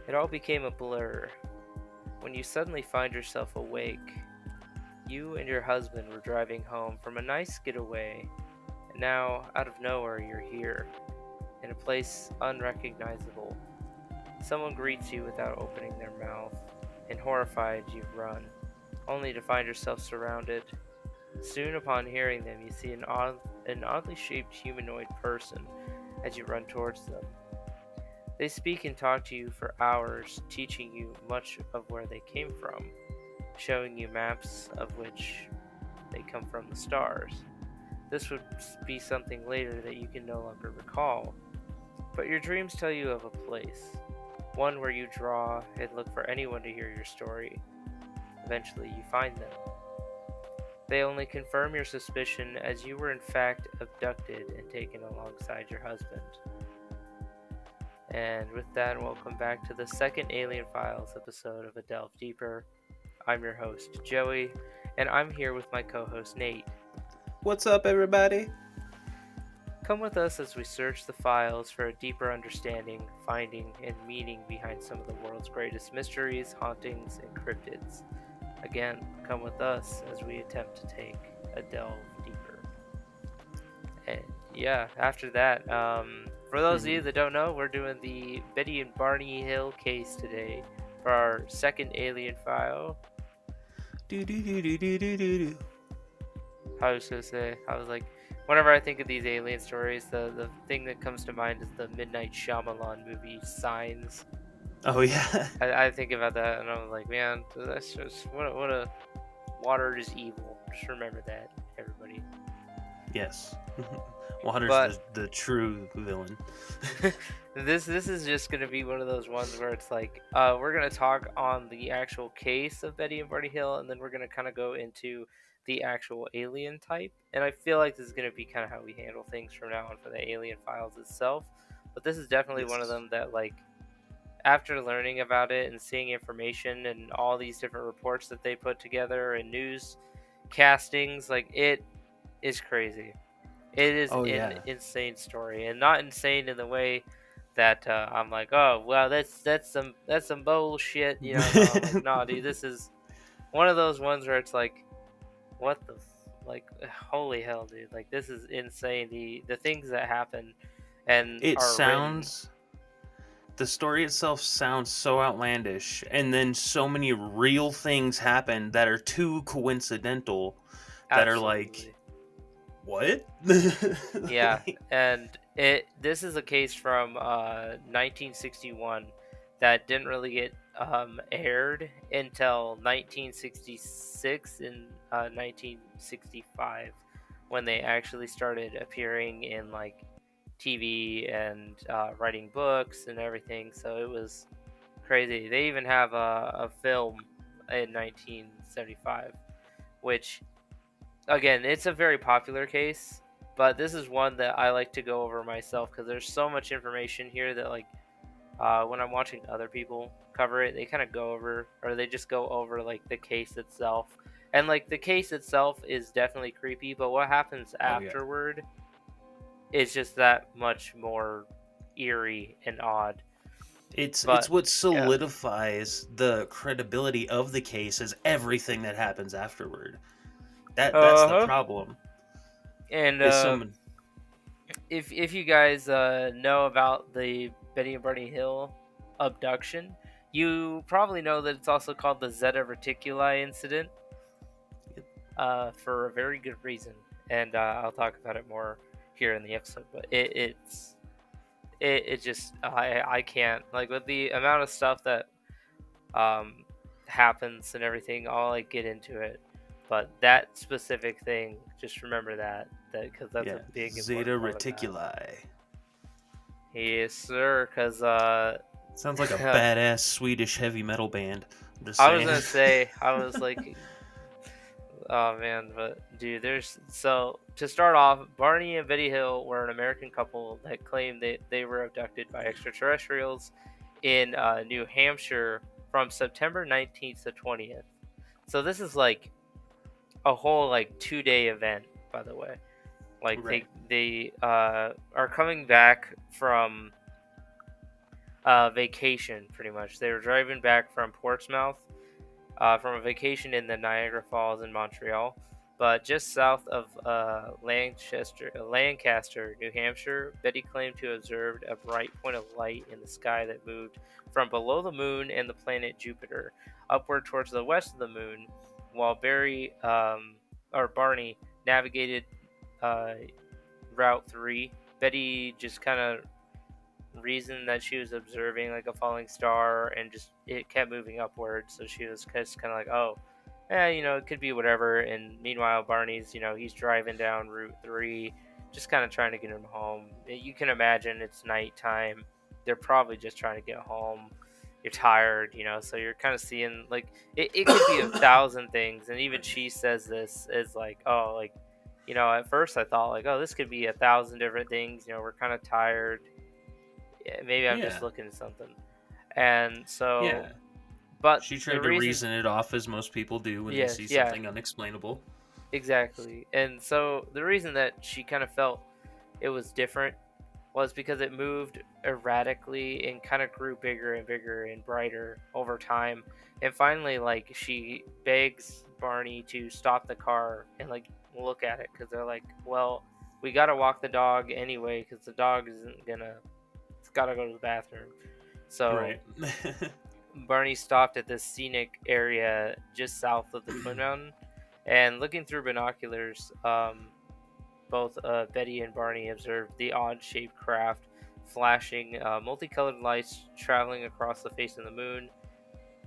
It all became a blur when you suddenly find yourself awake. You and your husband were driving home from a nice getaway, and now, out of nowhere, you're here, in a place unrecognizable. Someone greets you without opening their mouth, and horrified, you run, only to find yourself surrounded. Soon upon hearing them, you see an oddly shaped humanoid person as you run towards them. They speak and talk to you for hours, teaching you much of where they came from, showing you maps of which they come from the stars. This would be something later that you can no longer recall, but your dreams tell you of a place, one where you draw and look for anyone to hear your story. Eventually, you find them. They only confirm your suspicion as you were in fact abducted and taken alongside your husband. And with that, welcome back to the second Alien Files episode of A Delve Deeper. I'm your host, Joey, and I'm here with my co host, Nate. What's up, everybody? Come with us as we search the files for a deeper understanding, finding, and meaning behind some of the world's greatest mysteries, hauntings, and cryptids. Again, come with us as we attempt to take a delve deeper. And yeah, after that, for those of you that don't know, we're doing the Betty and Barney Hill case today for our second alien file. I was gonna say, I was like, whenever I think of these alien stories, the thing that comes to mind is the Midnight Shyamalan movie Signs. Oh yeah. I think about that and I'm like, man, that's just what a water is evil. Just remember that, everybody. Yes. Water's But the true villain. this is just gonna be one of those ones where it's like, we're gonna talk on the actual case of Betty and Barney Hill, and then we're gonna kind of go into the actual alien type. And I feel like this is gonna be kind of how we handle things from now on for the alien files itself. But this is definitely one of Yes. them that, like, after learning about it and seeing information and all these different reports that they put together and news castings, like, it is crazy. It is Oh an yeah. insane story, and not insane in the way that I'm like, oh well, that's some bullshit, you know? No, I'm like, no, dude, this is one of those ones where it's like, what the, like, holy hell, dude, like this is insane. The things that happen and It are written. sounds the story itself sounds so outlandish, and then so many real things happen that are too coincidental that are like, Absolutely. what? Yeah, and this is a case from 1961 that didn't really get aired until 1966 and 1965 when they actually started appearing in like TV and writing books and everything. So it was crazy. They even have a film in 1975, which again, it's a very popular case, but this is one that I like to go over myself because there's so much information here that, like, when I'm watching other people cover it, they kind of go over, or they just go over, like, the case itself. And, like, the case itself is definitely creepy, but what happens Oh yeah. afterward is just that much more eerie and odd. It's But, what yeah. solidifies the credibility of the case as everything that happens afterward. That's Uh the huh. problem. And, Is someone if you guys know about the Betty and Barney Hill abduction, you probably know that it's also called the Zeta Reticuli incident, for a very good reason, and I'll talk about it more here in the episode. But it just I can't, like, with the amount of stuff that um happens and everything. I'll like get into it, but that specific thing, just remember that because that's a yeah, big Zeta important part of that. Reticuli. Yes, sir. Because Sounds like a badass Swedish heavy metal band. I'm just I was saying. gonna say, I was like, oh man, but dude, there's so to start off, Barney and Betty Hill were an American couple that claimed that they were abducted by extraterrestrials in New Hampshire from September 19th to 20th. So this is like a whole like 2 day event, by the way. Like Right. they are coming back from vacation, pretty much. They were driving back from Portsmouth from a vacation in the Niagara Falls in Montreal. But just south of Lancaster, New Hampshire, Betty claimed to have observed a bright point of light in the sky that moved from below the moon and the planet Jupiter upward towards the west of the moon, while Barney navigated uh, Route 3. Betty just kind of reason that she was observing like a falling star and just it kept moving upward, so she was just kind of like, oh, yeah, it could be whatever. And meanwhile, Barney's, he's driving down Route 3, just kind of trying to get him home. You can imagine it's nighttime. They're probably just trying to get home. You're tired, so you're kind of seeing like it could be a thousand things. And even she says this is like, oh, like, at first I thought like, oh, this could be a thousand different things. We're kind of tired. Yeah, maybe I'm just Yeah. looking at something. And so, Yeah. but She the tried to reason, reason it off as most people do when they yes, see yeah, something unexplainable. exactly. And so the reason that she kind of felt it was different was because it moved erratically and kind of grew bigger and bigger and brighter over time. And finally, like, she begs Barney to stop the car and like look at it, because they're like, well, we got to walk the dog anyway because the dog isn't gonna, it's got to go to the bathroom. So Right. Barney stopped at this scenic area just south of the Twin Mountain, and looking through binoculars, both Betty and Barney observed the odd-shaped craft flashing multicolored lights traveling across the face of the moon.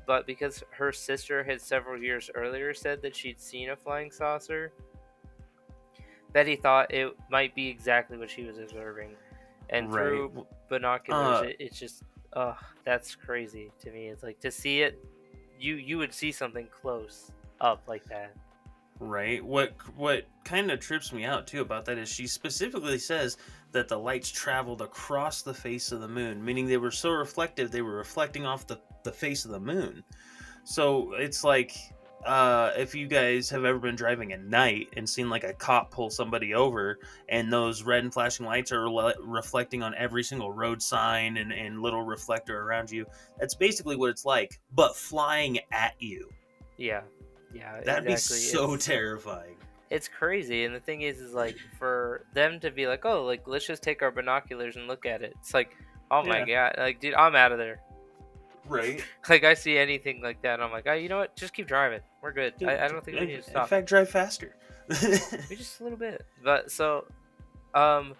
But because her sister had several years earlier said that she'd seen a flying saucer, Betty thought it might be exactly what she was observing. And Right. through binoculars, it's just, that's crazy to me. It's like, to see it, you would see something close up like that. Right. What kind of trips me out too about that is she specifically says that the lights traveled across the face of the moon, meaning they were so reflective they were reflecting off the face of the moon. So it's like if you guys have ever been driving at night and seen like a cop pull somebody over and those red and flashing lights are reflecting on every single road sign and little reflector around you, that's basically what it's like, but flying at you. Yeah, yeah, That'd be exactly. so terrifying. It's crazy, and the thing is like, for them to be like, oh, like, let's just take our binoculars and look at it. It's like, oh my Yeah. god, like, dude, I'm out of there. Right. Like, I see anything like that, and I'm like, oh, you know what? Just keep driving. We're good. I don't think we need to In stop. fact, drive faster. We just a little bit. But so, um,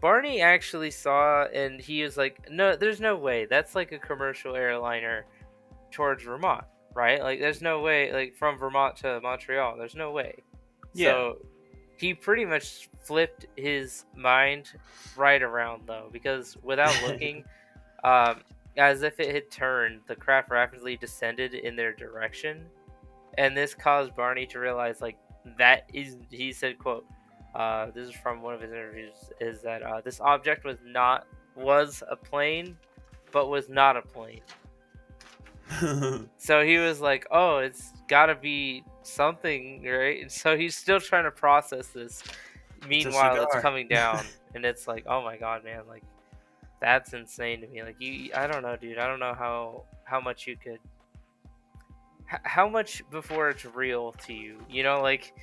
Barney actually saw, and he was like, no, there's no way. That's like a commercial airliner towards Vermont, right? Like, there's no way, like, from Vermont to Montreal. There's no way. Yeah. So he pretty much flipped his mind right around, though, because without looking, um, as if it had turned, the craft rapidly descended in their direction, and this caused Barney to realize, like, that is, he said, quote, this is from one of his interviews, is that this object was a plane, but was not a plane. So he was like, oh, it's gotta be something, right? And so he's still trying to process this. It's a Meanwhile, it's cigar. coming down, and it's like, oh my god, man, like, that's insane to me. Like, I don't know, dude. I don't know how much you could, how much before it's real to you. Like,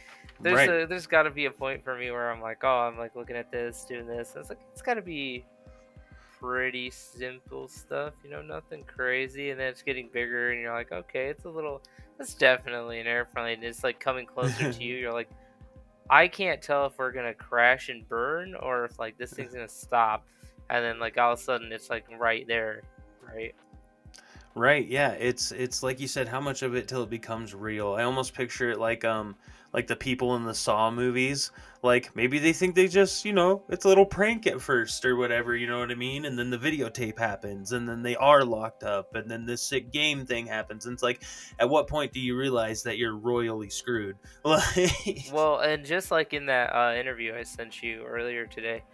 Right. there's got to be a point for me where I'm like, oh, I'm like looking at this, doing this. And it's like, it's got to be pretty simple stuff, nothing crazy, and then it's getting bigger, and you're like, okay, that's definitely an airplane. It's like coming closer to you. You're like, I can't tell if we're gonna crash and burn or if like this thing's gonna stop, and then like all of a sudden it's like right there, right? Right, yeah. It's like you said, how much of it till it becomes real. I almost picture it like the people in the Saw movies. Like maybe they think they just, it's a little prank at first or whatever, you know what I mean? And then the videotape happens and then they are locked up and then this sick game thing happens. And it's like, at what point do you realize that you're royally screwed? Like Well, and just like in that interview I sent you earlier today,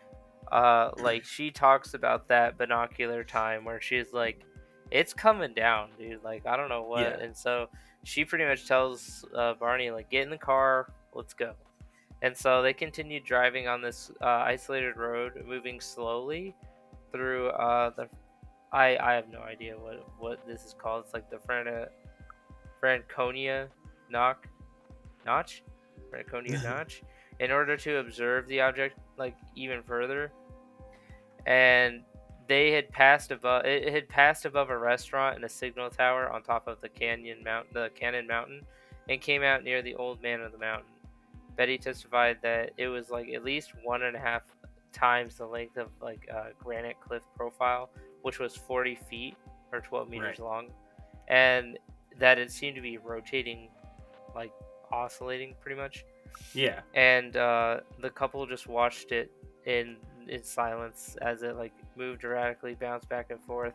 like she talks about that binocular time where she's like, it's coming down, dude. Like, I don't know what. yeah. And so she pretty much tells Barney, like, get in the car, let's go. And so they continued driving on this isolated road, moving slowly through I have no idea what this is called. It's like the Franconia knock notch, Franconia notch. In order to observe the object like even further, and they had passed above it had passed above a restaurant and a signal tower on top of the Cannon Mountain, and came out near the Old Man of the Mountain. Betty testified that it was like at least 1.5 times the length of like granite cliff profile, which was 40 feet or 12 meters Right. long, and that it seemed to be rotating, like oscillating pretty much. Yeah. And the couple just watched it in silence as it like moved erratically, bounced back and forth.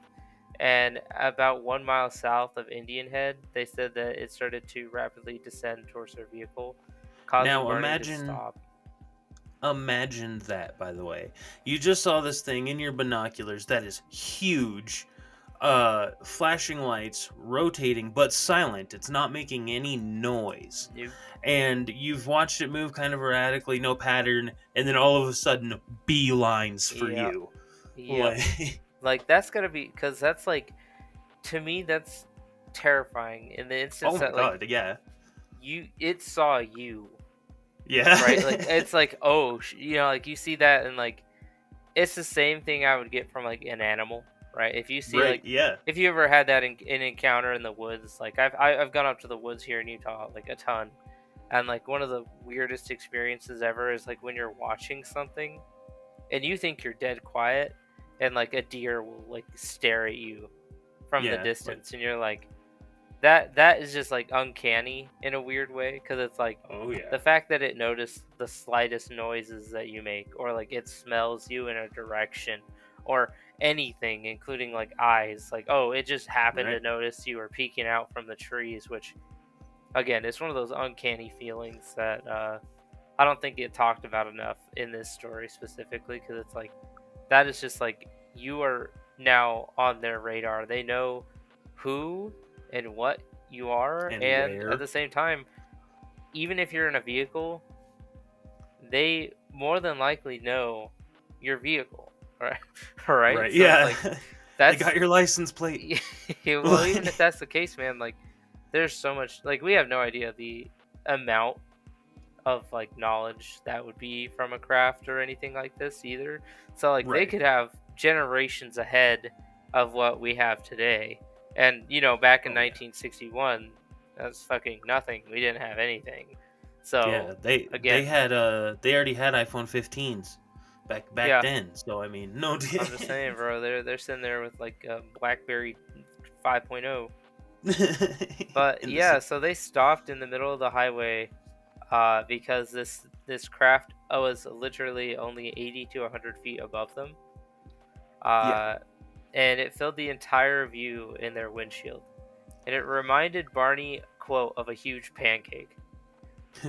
And about 1 mile south of Indian Head, they said that it started to rapidly descend towards their vehicle, causing Now Barney to imagine stop. imagine that, by the way. You just saw this thing in your binoculars that is huge. Flashing lights, rotating, but silent. It's not making any noise. Nope. And you've watched it move kind of erratically, no pattern, and then all of a sudden, beelines for Yep. you. Yep. Like, Like that's gotta be because that's like, to me that's terrifying in the instance oh my that like god, yeah. it saw you, Yeah. right? Like it's like, oh, like you see that, and like it's the same thing I would get from like an animal, right? If you see right, like, yeah. if you ever had that an encounter in the woods, like I've gone up to the woods here in Utah like a ton, and like one of the weirdest experiences ever is like when you're watching something and you think you're dead quiet, and like a deer will like stare at you from the Yeah. distance, and you're like, that is just like uncanny in a weird way, because it's like Oh yeah. the fact that it noticed the slightest noises that you make, or like it smells you in a direction, or anything, including like eyes, like, oh, it just happened to Right. notice you were peeking out from the trees, which again, it's one of those uncanny feelings that I don't think it talked about enough in this story specifically, because it's like that is just like you are now on their radar. They know who and what you are, And and at where? the same time, even if you're in a vehicle, they more than likely know your vehicle, right? Right? Right, So it's yeah. like They that's got your license plate. well, even if that's the case, man, like there's so much, like we have no idea the amount of like knowledge that would be from a craft or anything like this either. So like they Right. could have generations ahead of what we have today. And back in Oh yeah. 1961, that's fucking nothing. We didn't have anything. So Yeah, they again, had they already had iPhone 15s back yeah, then. So I mean, no. I'm just saying, bro. They're sitting there with like a BlackBerry 5.0. But In the yeah, so they stopped in the middle of the highway because this craft was literally only 80 to 100 feet above them, yeah. uh, and it filled the entire view in their windshield. And it reminded Barney, quote, of a huge pancake.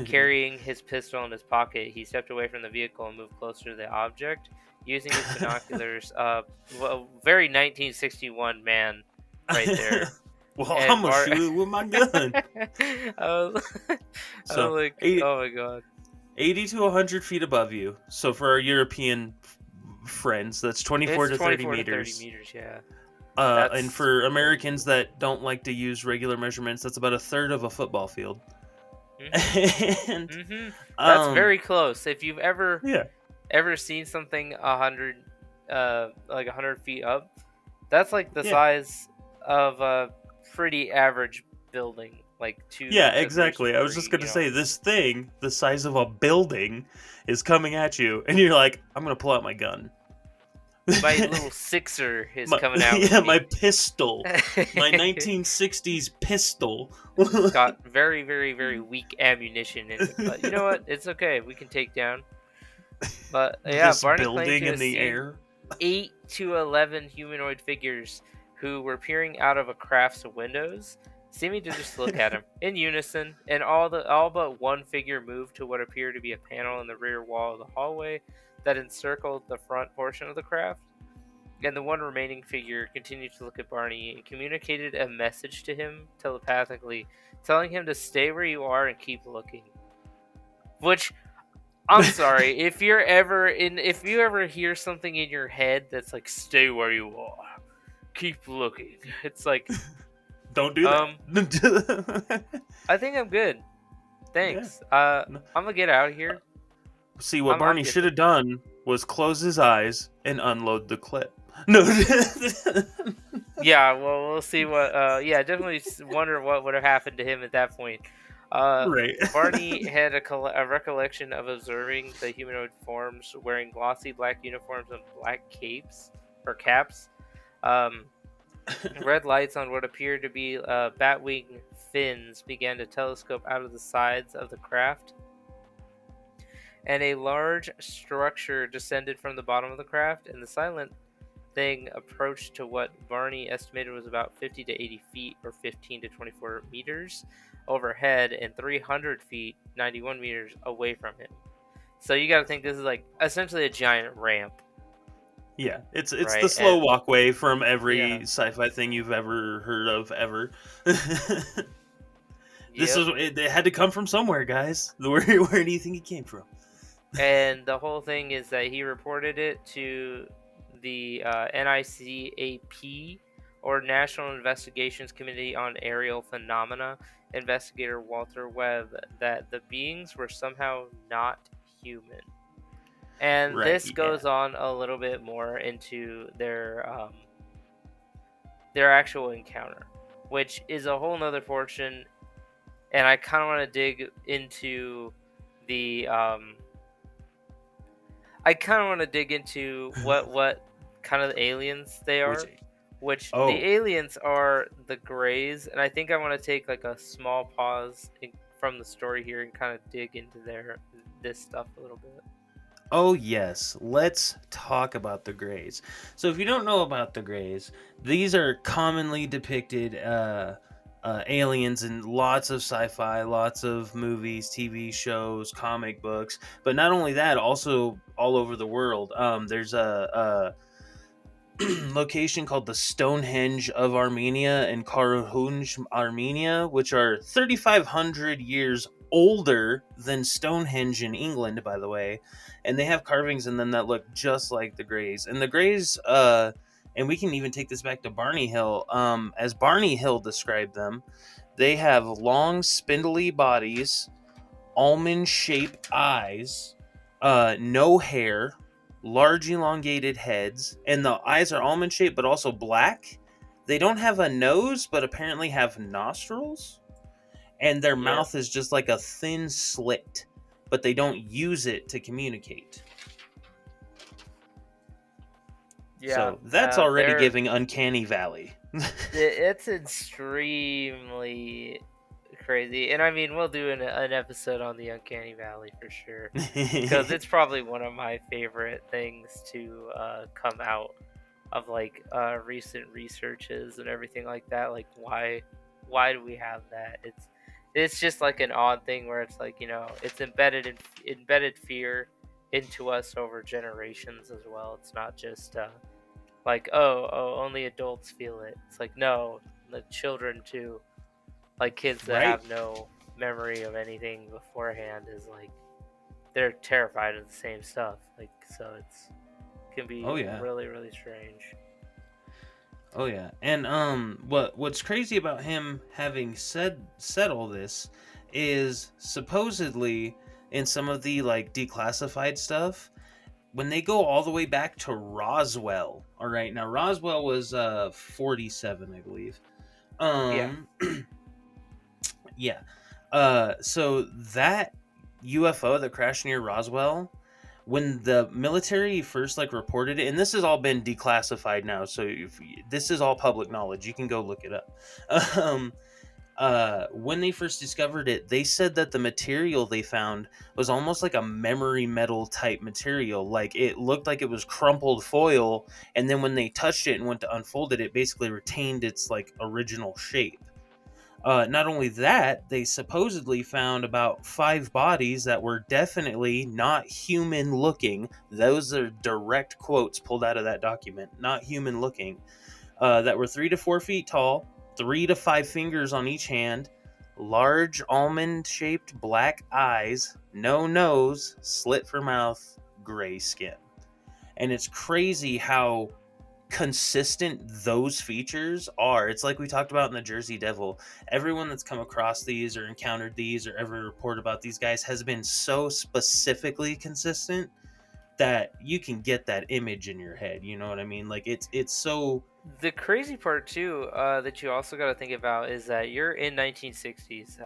Carrying his pistol in his pocket, he stepped away from the vehicle and moved closer to the object, using his binoculars. Well, very 1961 man, right there. Well, And I'm gonna shoot it with my gun. I was, I So was like, 80, oh my god. 80 to 100 feet above you. So for our European friends, that's 24 It's to 30 24 to 30 meters. meters, yeah. And That's for Americans that don't like to use regular measurements, that's about a third of a football field. mhm, And mhm. That's um, very close. If you've yeah, ever seen something 100, like 100 feet up, that's like the yeah, size of a pretty average building, like two yeah, to three exactly. I was just story. gonna say this thing, the size of a building, is coming at you, and you're like, I'm gonna pull out my gun. My little sixer is My, coming out yeah, with my me. pistol, my 1960s pistol. It's got very, very, very weak ammunition in it, but you know what? It's okay. We can take down. But yeah, This Barney claimed building to in have the seen air. 8 to 11 humanoid figures who were peering out of a craft's windows, seeming to just look at him in unison, and all but one figure moved to what appeared to be a panel in the rear wall of the hallway that encircled the front portion of the craft. And the one remaining figure continued to look at Barney and communicated a message to him telepathically, telling him to stay where you are and keep looking. Which, I'm sorry, if you ever hear something in your head that's like, stay where you are, keep looking. It's like, Don't do that. I think I'm good. Yeah. Thanks. I'm gonna get out of here. See, what I'm Barney good. should have done was close his eyes and unload the clip. No. Yeah, well, we'll see what. Yeah, definitely wonder what would have happened to him at that point. Uh, Right. Barney had a recollection of observing the humanoid forms wearing glossy black uniforms and black capes or caps. Um, Red lights on what appeared to be batwing fins began to telescope out of the sides of the craft, and a large structure descended from the bottom of the craft, and the silent thing approached to what Barney estimated was about 50 to 80 feet or 15 to 24 meters overhead and 300 feet, 91 meters away from him. So you got to think this is like essentially a giant ramp, Yeah, it's the right? slow And walkway from every yeah, sci-fi thing you've ever heard of ever. This yep. is it had to come from somewhere, guys. Where do you think it came from? And the whole thing is that he reported it to the NICAP, or National Investigations Committee on Aerial Phenomena, investigator Walter Webb, that the beings were somehow not human. And Right, this yeah. goes on a little bit more into their actual encounter, which is a whole nother portion. And I kind of want to dig into the what kind of aliens they Which are, which the oh, aliens are the Greys, and I think I want to take like a small pause from the story here and kind of dig into this stuff a little bit. oh yes, let's talk about the Greys. So if you don't know about the Greys, these are commonly depicted aliens in lots of sci-fi, lots of movies, TV shows, comic books. But not only that, also all over the world. There's a location called the Stonehenge of Armenia and Karahuj, Armenia, which are 3,500 years older than Stonehenge in England, by the way. And they have carvings in them that look just like the Greys. And the Greys, and we can even take this back to Barney Hill. As Barney Hill described them, they have long, spindly bodies, almond shaped eyes, no hair, large elongated heads, and the eyes are almond shaped but also black. They don't have a nose, but apparently have nostrils, and their Yep. mouth is just like a thin slit, but they don't use it to communicate. Yeah. So that's already They're giving Uncanny Valley. it's extremely crazy, and I mean we'll do an episode on the Uncanny Valley for sure, because it's probably one of my favorite things to come out of like recent researches and everything like that. Like why do we have that? It's just like an odd thing where it's like, it's embedded fear into us over generations as well. It's not just like, oh, only adults feel it. It's like, no, the children too. Like kids that Right. have no memory of anything beforehand is like they're terrified of the same stuff. Like, so it's can be Oh yeah. really, really strange. Oh yeah, and what's crazy about him having said all this is supposedly in some of the like declassified stuff, when they go all the way back to Roswell. All right, now Roswell was 47, I believe. Yeah. Um, yeah. So that UFO that crashed near Roswell, when the military first like reported it, and this has all been declassified now, so if this is all public knowledge, you can go look it up. um when they first discovered it, they said that the material they found was almost like a memory metal type material. Like it looked like it was crumpled foil, and then when they touched it and went to unfold it, it basically retained its like original shape. Not only that, they supposedly found about 5 bodies that were definitely not human looking. Those are direct quotes pulled out of that document. Not human looking. That were 3 to 4 feet tall, 3 to 5 fingers on each hand, large almond shaped black eyes, no nose, slit for mouth, gray skin. And it's crazy how consistent those features are. It's like we talked about in the Jersey Devil. Everyone that's come across these or encountered these or ever reported about these guys has been so specifically consistent that you can get that image in your head. You know what I mean? Like it's so The crazy part too, that you also got to think about is that you're in 1960s.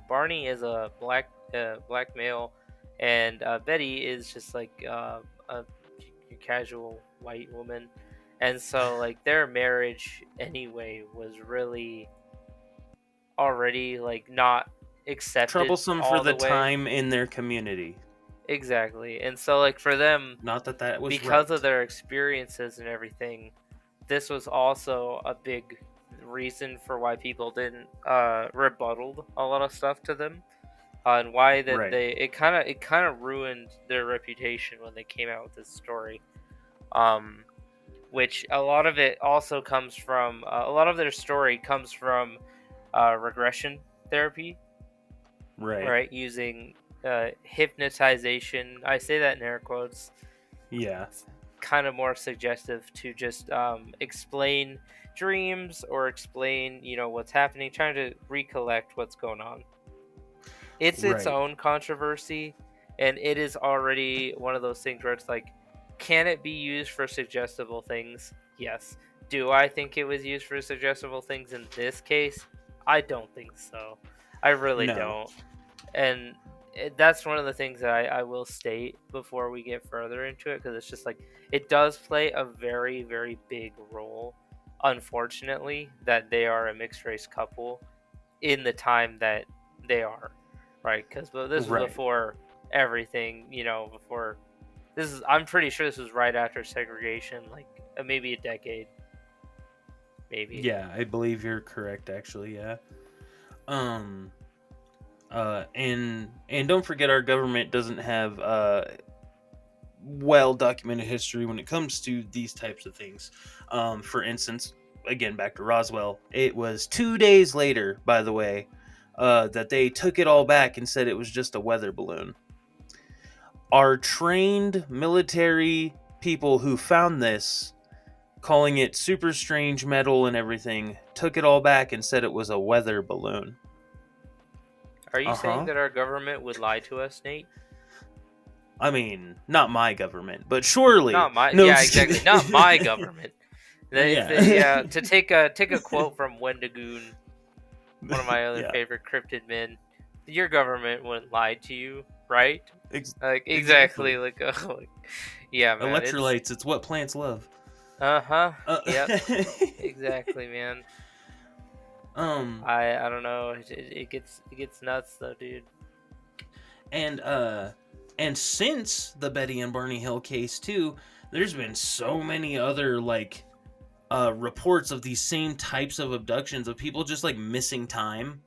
Barney is a black male, and Betty is just like a casual white woman, and so like their marriage anyway was really already like not accepted troublesome for all the the way. time in their community. Exactly, and so like for them, Not that that was because of right. their experiences and everything, this was also a big reason for why people didn't rebuttal a lot of stuff to them, and why that Right. it kind of ruined their reputation when they came out with this story. Um, which a lot of it also comes from a lot of their story comes from regression therapy, Right. right? Using hypnotization. I say that in air quotes. Yeah. Kind of more suggestive to just explain dreams or explain, what's happening, trying to recollect what's going on. It's its Right. own controversy, and it is already one of those things where it's like, can it be used for suggestible things? Yes. Do I think it was used for suggestible things in this case? I don't think so. I really No. don't. And that's one of the things that I will state before we get further into it, because it's just like it does play a very, very big role, unfortunately, that they are a mixed race couple in the time that they are, right? Because this was Right. before everything, before this is, I'm pretty sure this was right after segregation, like maybe a decade, maybe. Yeah, I believe you're correct actually, yeah. Um and don't forget our government doesn't have well documented history when it comes to these types of things. For instance, again back to Roswell, it was 2 days later, by the way, that they took it all back and said it was just a weather balloon. Our trained military people who found this, calling it super strange metal and everything, took it all back and said it was a weather balloon. Are you saying Uh-huh. that our government would lie to us, Nate? I mean, not my government, but surely. Not my, No, I'm yeah, just exactly. kidding. Not my government. Yeah. Yeah, to take a quote from Wendigoon, one of my other Yeah. favorite cryptid men. Your government wouldn't lie to you, right? Like exactly, Exactly. like, like yeah, man. It's Electrolytes, it's what plants love. uh-huh. Uh, Yep, exactly, man. um, I don't know. It gets nuts though, dude. and and since the Betty and Barney Hill case too, there's been so many other like reports of these same types of abductions of people just like missing time,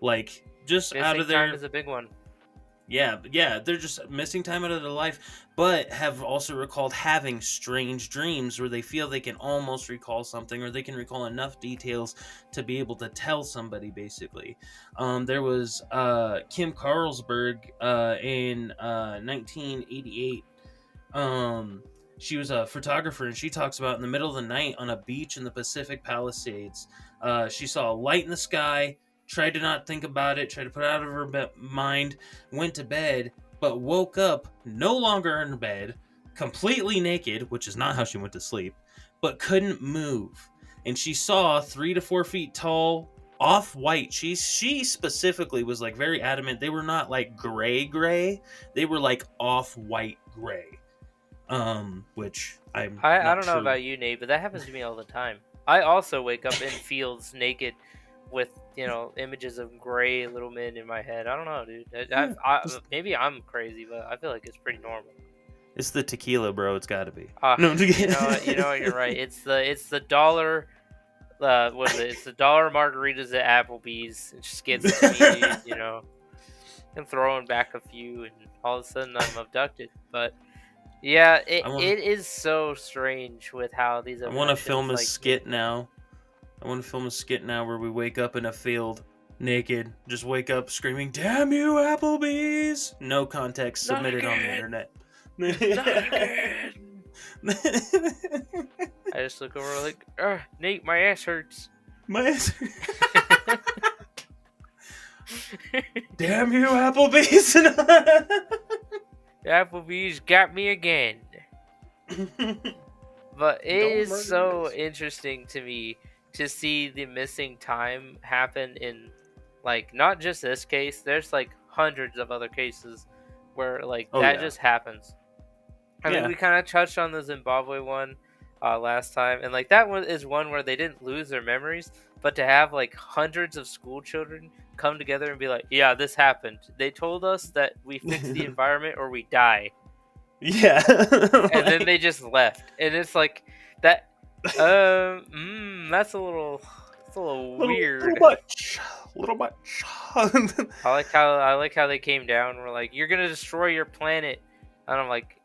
like just out Missing of time their is a big one. yeah, they're just missing time out of their life, but have also recalled having strange dreams where they feel they can almost recall something or they can recall enough details to be able to tell somebody basically. There was Kim Carlsberg in 1988. She was a photographer and she talks about in the middle of the night on a beach in the Pacific Palisades, she saw a light in the sky, tried to not think about it, tried to put it out of her mind, went to bed, but woke up no longer in bed, completely naked, which is not how she went to sleep, but couldn't move. And she saw 3 to 4 feet tall, off-white. She specifically was like very adamant they were not like gray, they were like off-white gray. Which I'm I not don't know sure. about you, Nate, but that happens to me all the time. I also wake up in fields naked with, images of gray little men in my head. I don't know, dude. Yeah, Maybe I'm crazy, but I feel like it's pretty normal. it's the tequila, bro. It's got to be. Ah, No, I'm just you know what? You know what? You're right. It's the dollar. What is it? It's the dollar margaritas at Applebee's. It just gets to me, and throwing back a few, and all of a sudden I'm abducted. But yeah, it, I want it is so strange with how these I want to abductions, film a like, skit now. I want to film a skit now where we wake up in a field naked, just wake up screaming, "Damn you, Applebee's!" No context not submitted on the again, internet. not again. I just look over like, Nate, my ass hurts. My ass. Damn you, Applebee's. Applebee's got me again. But it Don't is murder so us. interesting to me to see the missing time happen in, like, not just this case. There's like hundreds of other cases where like Oh that yeah. just happens. I mean, Yeah. we kind of touched on the Zimbabwe one last time, and like that one is one where they didn't lose their memories, but to have like hundreds of school children come together and be like, "Yeah, this happened. They told us that we fix the environment or we die," Yeah. and then Like, they just left, and it's like that. That's a little, it's a little little weird. much. Little much. I like how they came down. We're like, "You're gonna destroy your planet," and I'm like,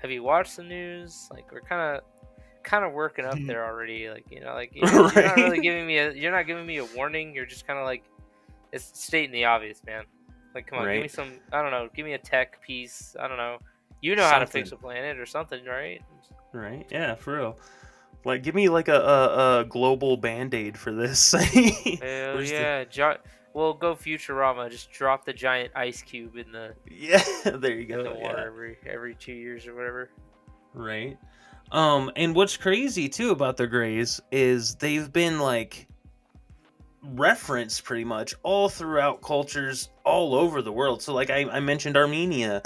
"Have you watched the news? Like, we're kind of working up there already. Like, like you're not really Right. giving me a warning. You're just kind of like, it's stating the obvious, man. Like, come on, give me Right. some. I don't know. Give me a tech piece. I don't know. You know how to fix Something. a planet or something, right? Right. Yeah, for real. Like, give me like a global band-aid for this. Hell Where's the? yeah, well, go Futurama. Just drop the giant ice cube in the Yeah, there you in the go. water Yeah. every 2 years or whatever. Right. And what's crazy too about the Greys is they've been like referenced pretty much all throughout cultures all over the world. So like I mentioned Armenia,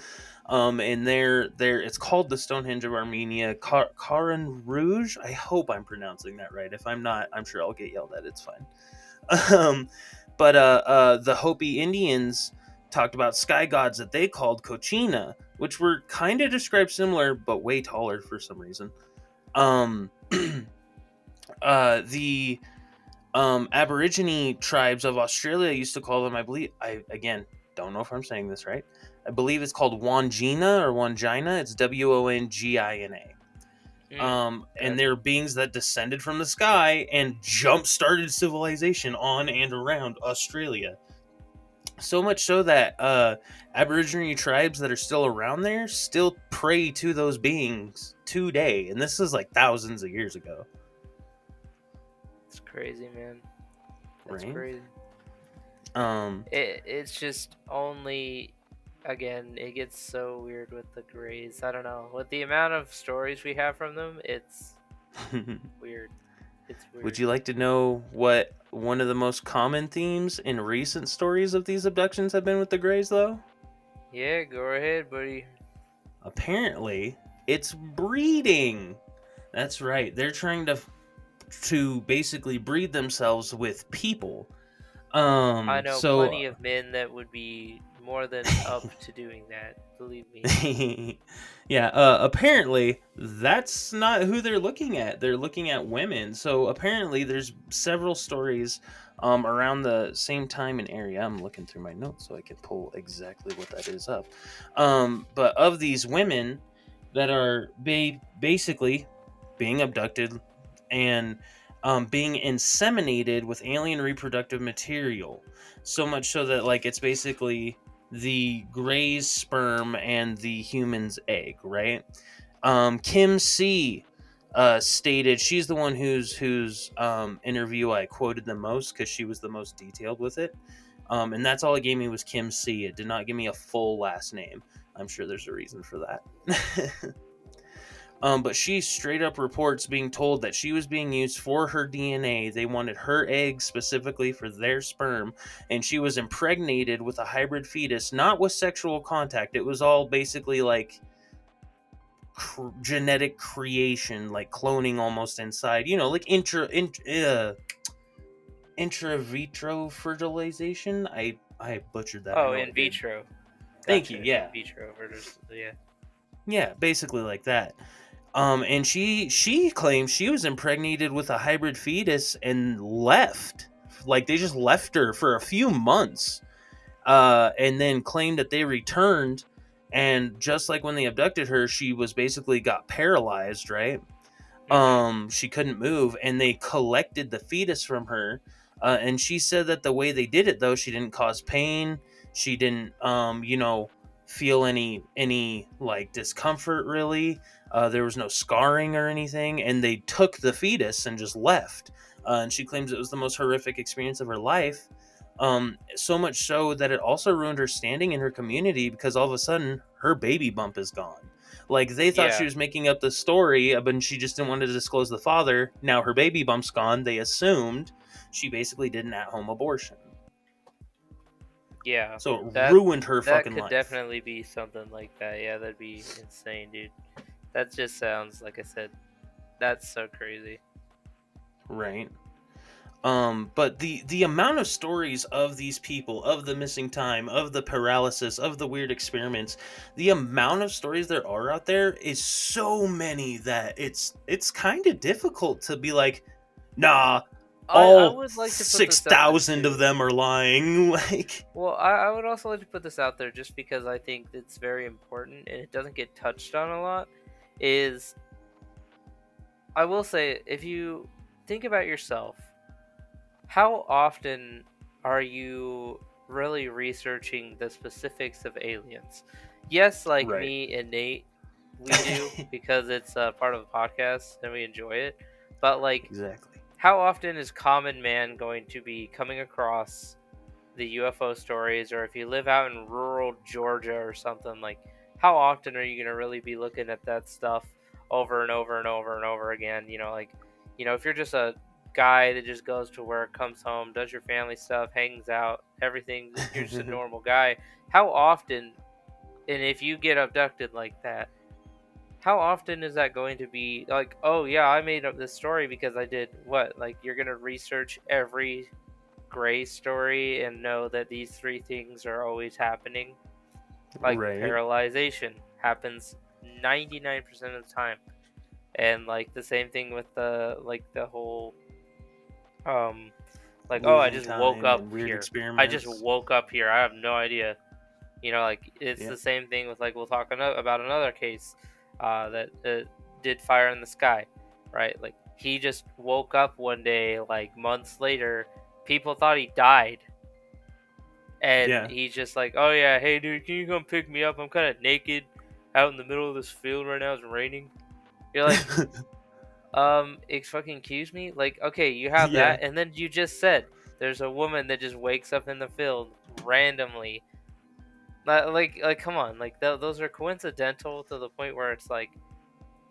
and they're it's called the Stonehenge of Armenia, Karan Rouge. I hope I'm pronouncing that right. If I'm not, I'm sure I'll get yelled at. It's fine. But the Hopi Indians talked about sky gods that they called Cochina, which were kind of described similar but way taller for some reason. Um, the Aborigine tribes of Australia used to call them, I believe, I again don't know if I'm saying this right. I believe it's called Wangina or Wangina. It's Wongina. And Okay. they're beings that descended from the sky and jump started civilization on and around Australia. So much so that Aborigine tribes that are still around there still pray to those beings today, and this is like thousands of years ago. It's crazy, man. That's Right? crazy. Um, It's just only, again, it gets so weird with the Greys. I don't know. With the amount of stories we have from them, it's weird. It's would weird. you like to know what one of the most common themes in recent stories of these abductions have been with the Greys, though? Yeah, go ahead, buddy. Apparently, it's breeding. That's right. They're trying to basically breed themselves with people. I know So plenty of men that would be more than up to doing that. Believe me. yeah, apparently that's not who they're looking at. They're looking at women. So apparently there's several stories around the same time and area. I'm looking through my notes so I can pull exactly what that is up. But of these women that are basically being abducted and being inseminated with alien reproductive material, so much so that like it's basically the Gray's sperm and the human's egg, right? Kim C stated she's the one whose interview I quoted the most because she was the most detailed with it. And that's all it gave me was Kim C. It did not give me a full last name. I'm sure there's a reason for that. But she straight up reports being told that she was being used for her DNA. They wanted her eggs specifically for their sperm, and she was impregnated with a hybrid fetus, not with sexual contact. It was all basically like genetic creation, like cloning almost inside. Like intra vitro fertilization. I butchered that. I Oh, know I in did. vitro. Thank Gotcha. you. In Yeah, vitro. Yeah. yeah, basically like that. And she claims she was impregnated with a hybrid fetus and left. Like they just left her for a few months, and then claimed that they returned. And just like when they abducted her, she was basically got paralyzed, right? Mm-hmm. She couldn't move, and they collected the fetus from her. And she said that the way they did it, though, she didn't cause pain. She didn't, feel any like discomfort really. There was no scarring or anything, and they took the fetus and just left. And she claims it was the most horrific experience of her life. So much so that it also ruined her standing in her community, because all of a sudden her baby bump is gone. Like, they thought she Yeah. was making up the story, but she just didn't want to disclose the father. Now her baby bump's gone. They assumed she basically did an at-home abortion. Yeah. So it That ruined her that fucking could life. definitely be something like that. Yeah, that'd be insane, dude. That just sounds like I said. That's so crazy. Right. But the amount of stories of these people, of the missing time, of the paralysis, of the weird experiments, the amount of stories there are out there is so many that it's kind of difficult to be like, nah, I all would like to put six this out there thousand of too. them are lying. Like, Well, I would also like to put this out there just because I think it's very important and it doesn't get touched on a lot. Is I will say, if you think about yourself, how often are you really researching the specifics of aliens? Yes, like right. me and Nate, we do because it's part of the podcast and we enjoy it. But like, Exactly. how often is common man going to be coming across the UFO stories, or if you live out in rural Georgia or something, like how often are you going to really be looking at that stuff over and over and over and over again? If you're just a guy that just goes to work, comes home, does your family stuff, hangs out, everything, you're just a normal guy. How often, and if you get abducted like that, how often is that going to be like, oh yeah, I made up this story because I did what? Like, you're going to research every gray story and know that these three things are always happening. Like Right. paralyzation happens 99% of the time. And like the same thing with the whole um like, oh, I Losing just woke time up and weird here. I just experiments. woke up here. I have no idea. Like it's Yeah. the same thing with like we'll talk about another case that did fire in the sky, right? Like he just woke up one day like months later. People thought he died, and Yeah. he's just like, "Oh yeah, hey dude, can you come pick me up? I'm kind of naked, out in the middle of this field right now. It's raining." You're like, excuse me? Like, okay, you have Yeah. that, and then you just said there's a woman that just wakes up in the field randomly. Like, come on, like those are coincidental to the point where it's like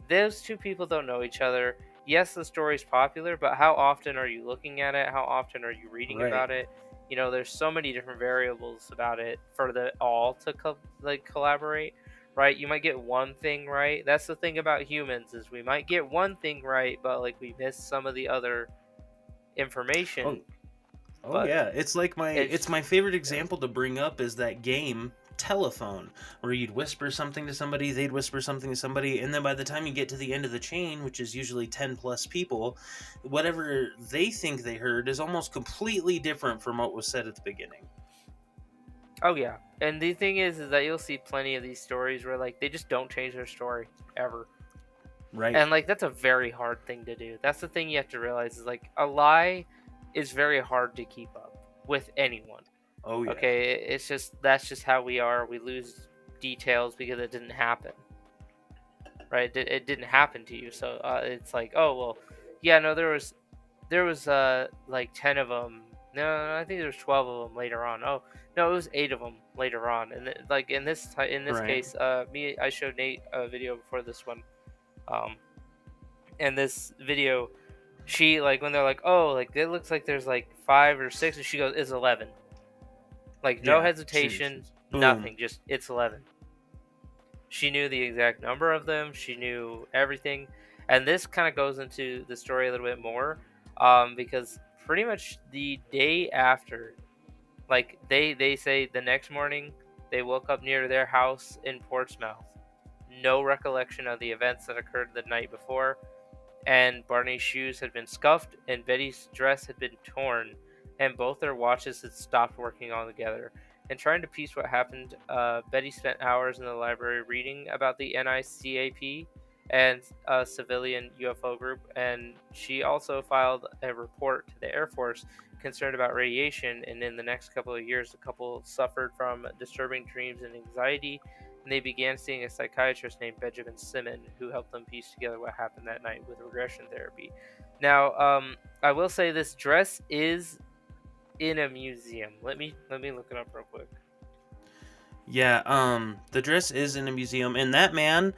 those two people don't know each other. Yes, the story's popular, but how often are you looking at it? How often are you reading Right. about it? There's so many different variables about it for the all to collaborate, right? You might get one thing right. That's the thing about humans is we might get one thing right, but like we miss some of the other Oh, information. oh But yeah, it's like it's it's my favorite yeah. example to bring up is that game Telephone, where you'd whisper something to somebody, they'd whisper something to somebody, and then by the time you get to the end of the chain, which is usually 10 plus people, whatever they think they heard is almost completely different from what was said at the beginning. Oh yeah. And the thing is that you'll see plenty of these stories where like they just don't change their story ever. Right. And like that's a very hard thing to do. That's the thing you have to realize is like a lie is very hard to keep up with anyone. Oh yeah. Okay, it's just that's just how we are. We lose details because it didn't happen, right? It didn't happen to you, so it's like, oh well, yeah, no, there was like 10 of them. No, I think there was 12 of them later on. Oh no, it was 8 of them later on. And like in this Right. case, I showed Nate a video before this one. Um, and this video, she like when they're like, oh, like it looks like there's like 5 or 6, and she goes, it's 11. Like no Yeah. She's hesitation, just boom. nothing, just it's 11. She knew the exact number of them. She knew everything, and this kind of goes into the story a little bit more, because pretty much the day after, like they say the next morning they woke up near their house in Portsmouth, no recollection of the events that occurred the night before, and Barney's shoes had been scuffed, and Betty's dress had been torn, and both their watches had stopped working altogether. And trying to piece what happened, Betty spent hours in the library reading about the NICAP, and a civilian UFO group. And she also filed a report to the Air Force concerned about radiation. And in the next couple of years, the couple suffered from disturbing dreams and anxiety. And they began seeing a psychiatrist named Benjamin Simon, who helped them piece together what happened that night with regression therapy. Now, I will say this dress is in a museum. Let me look it up real quick. Yeah, the dress is in a museum, and that man,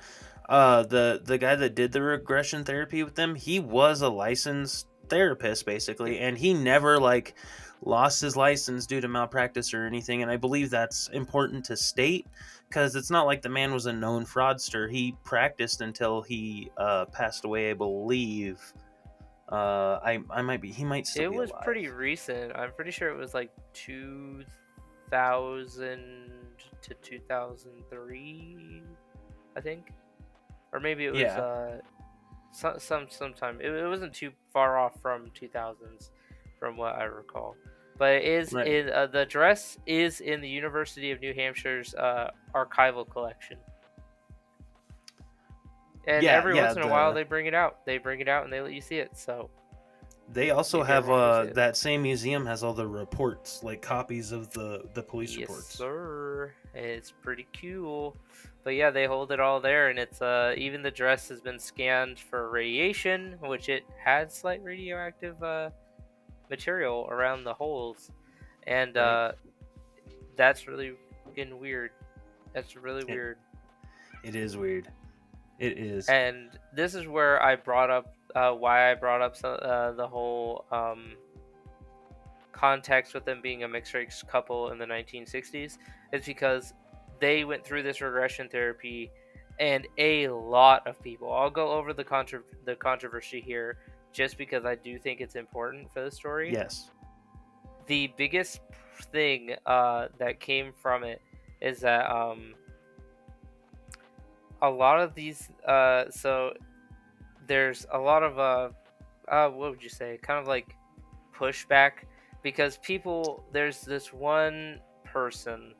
the guy that did the regression therapy with them, he was a licensed therapist basically, and he never like lost his license due to malpractice or anything. And I believe that's important to state because it's not like the man was a known fraudster. He practiced until he passed away, I believe. I might be, he might still It be was alive. pretty recent. I'm pretty sure it was like 2000 to 2003, I think, or maybe it was Yeah, sometime. It wasn't too far off from 2000s, from what I recall. But it is right. in the dress is in the University of New Hampshire's archival collection. And Yeah, every yeah. once in a while The they bring it out. They bring it out and they let you see it. So They also if you ever have want to go see it. that same museum has all the reports, like copies of the police Yes, reports. sir. It's pretty cool. But yeah, they hold it all there, and it's even the dress has been scanned for radiation, which it had slight radioactive material around the holes, and Right? that's really fucking weird. That's really It weird. it is weird. It is. And this is where I brought up why I brought up the whole context with them being a mixed race couple in the 1960s is because they went through this regression therapy, and a lot of people. I'll go over the controversy here just because I do think it's important for the story. Yes. The biggest thing that came from it is that a lot of these so there's a lot of what would you say, kind of like pushback, because people, there's this one person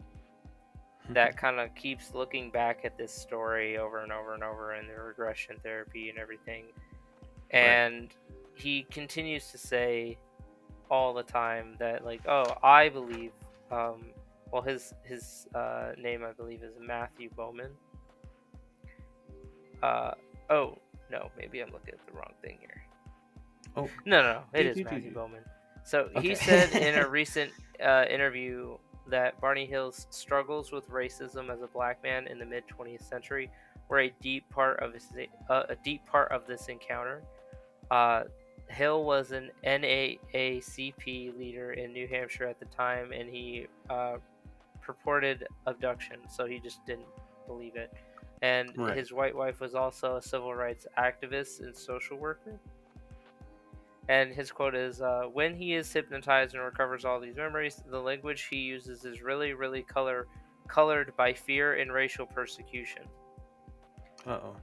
that kind of keeps looking back at this story over and over and over in the regression therapy and everything, Right. and he continues to say all the time that, like, oh, I believe well, his name, I believe, is Matthew Bowman. uh oh, no, maybe I'm looking at the wrong thing here. Oh. No, it Do is do do Matthew do. Bowman. So he said in a Okay. recent interview that Barney Hill's struggles with racism as a black man in the mid 20th century were a deep part of this encounter. Uh, Hill was an NAACP leader in New Hampshire at the time, and he purported abduction, so he just didn't believe it. And Right. his white wife was also a civil rights activist and social worker. And his quote is, when he is hypnotized and recovers all these memories, the language he uses is really, really colored by fear and racial persecution. Uh-oh.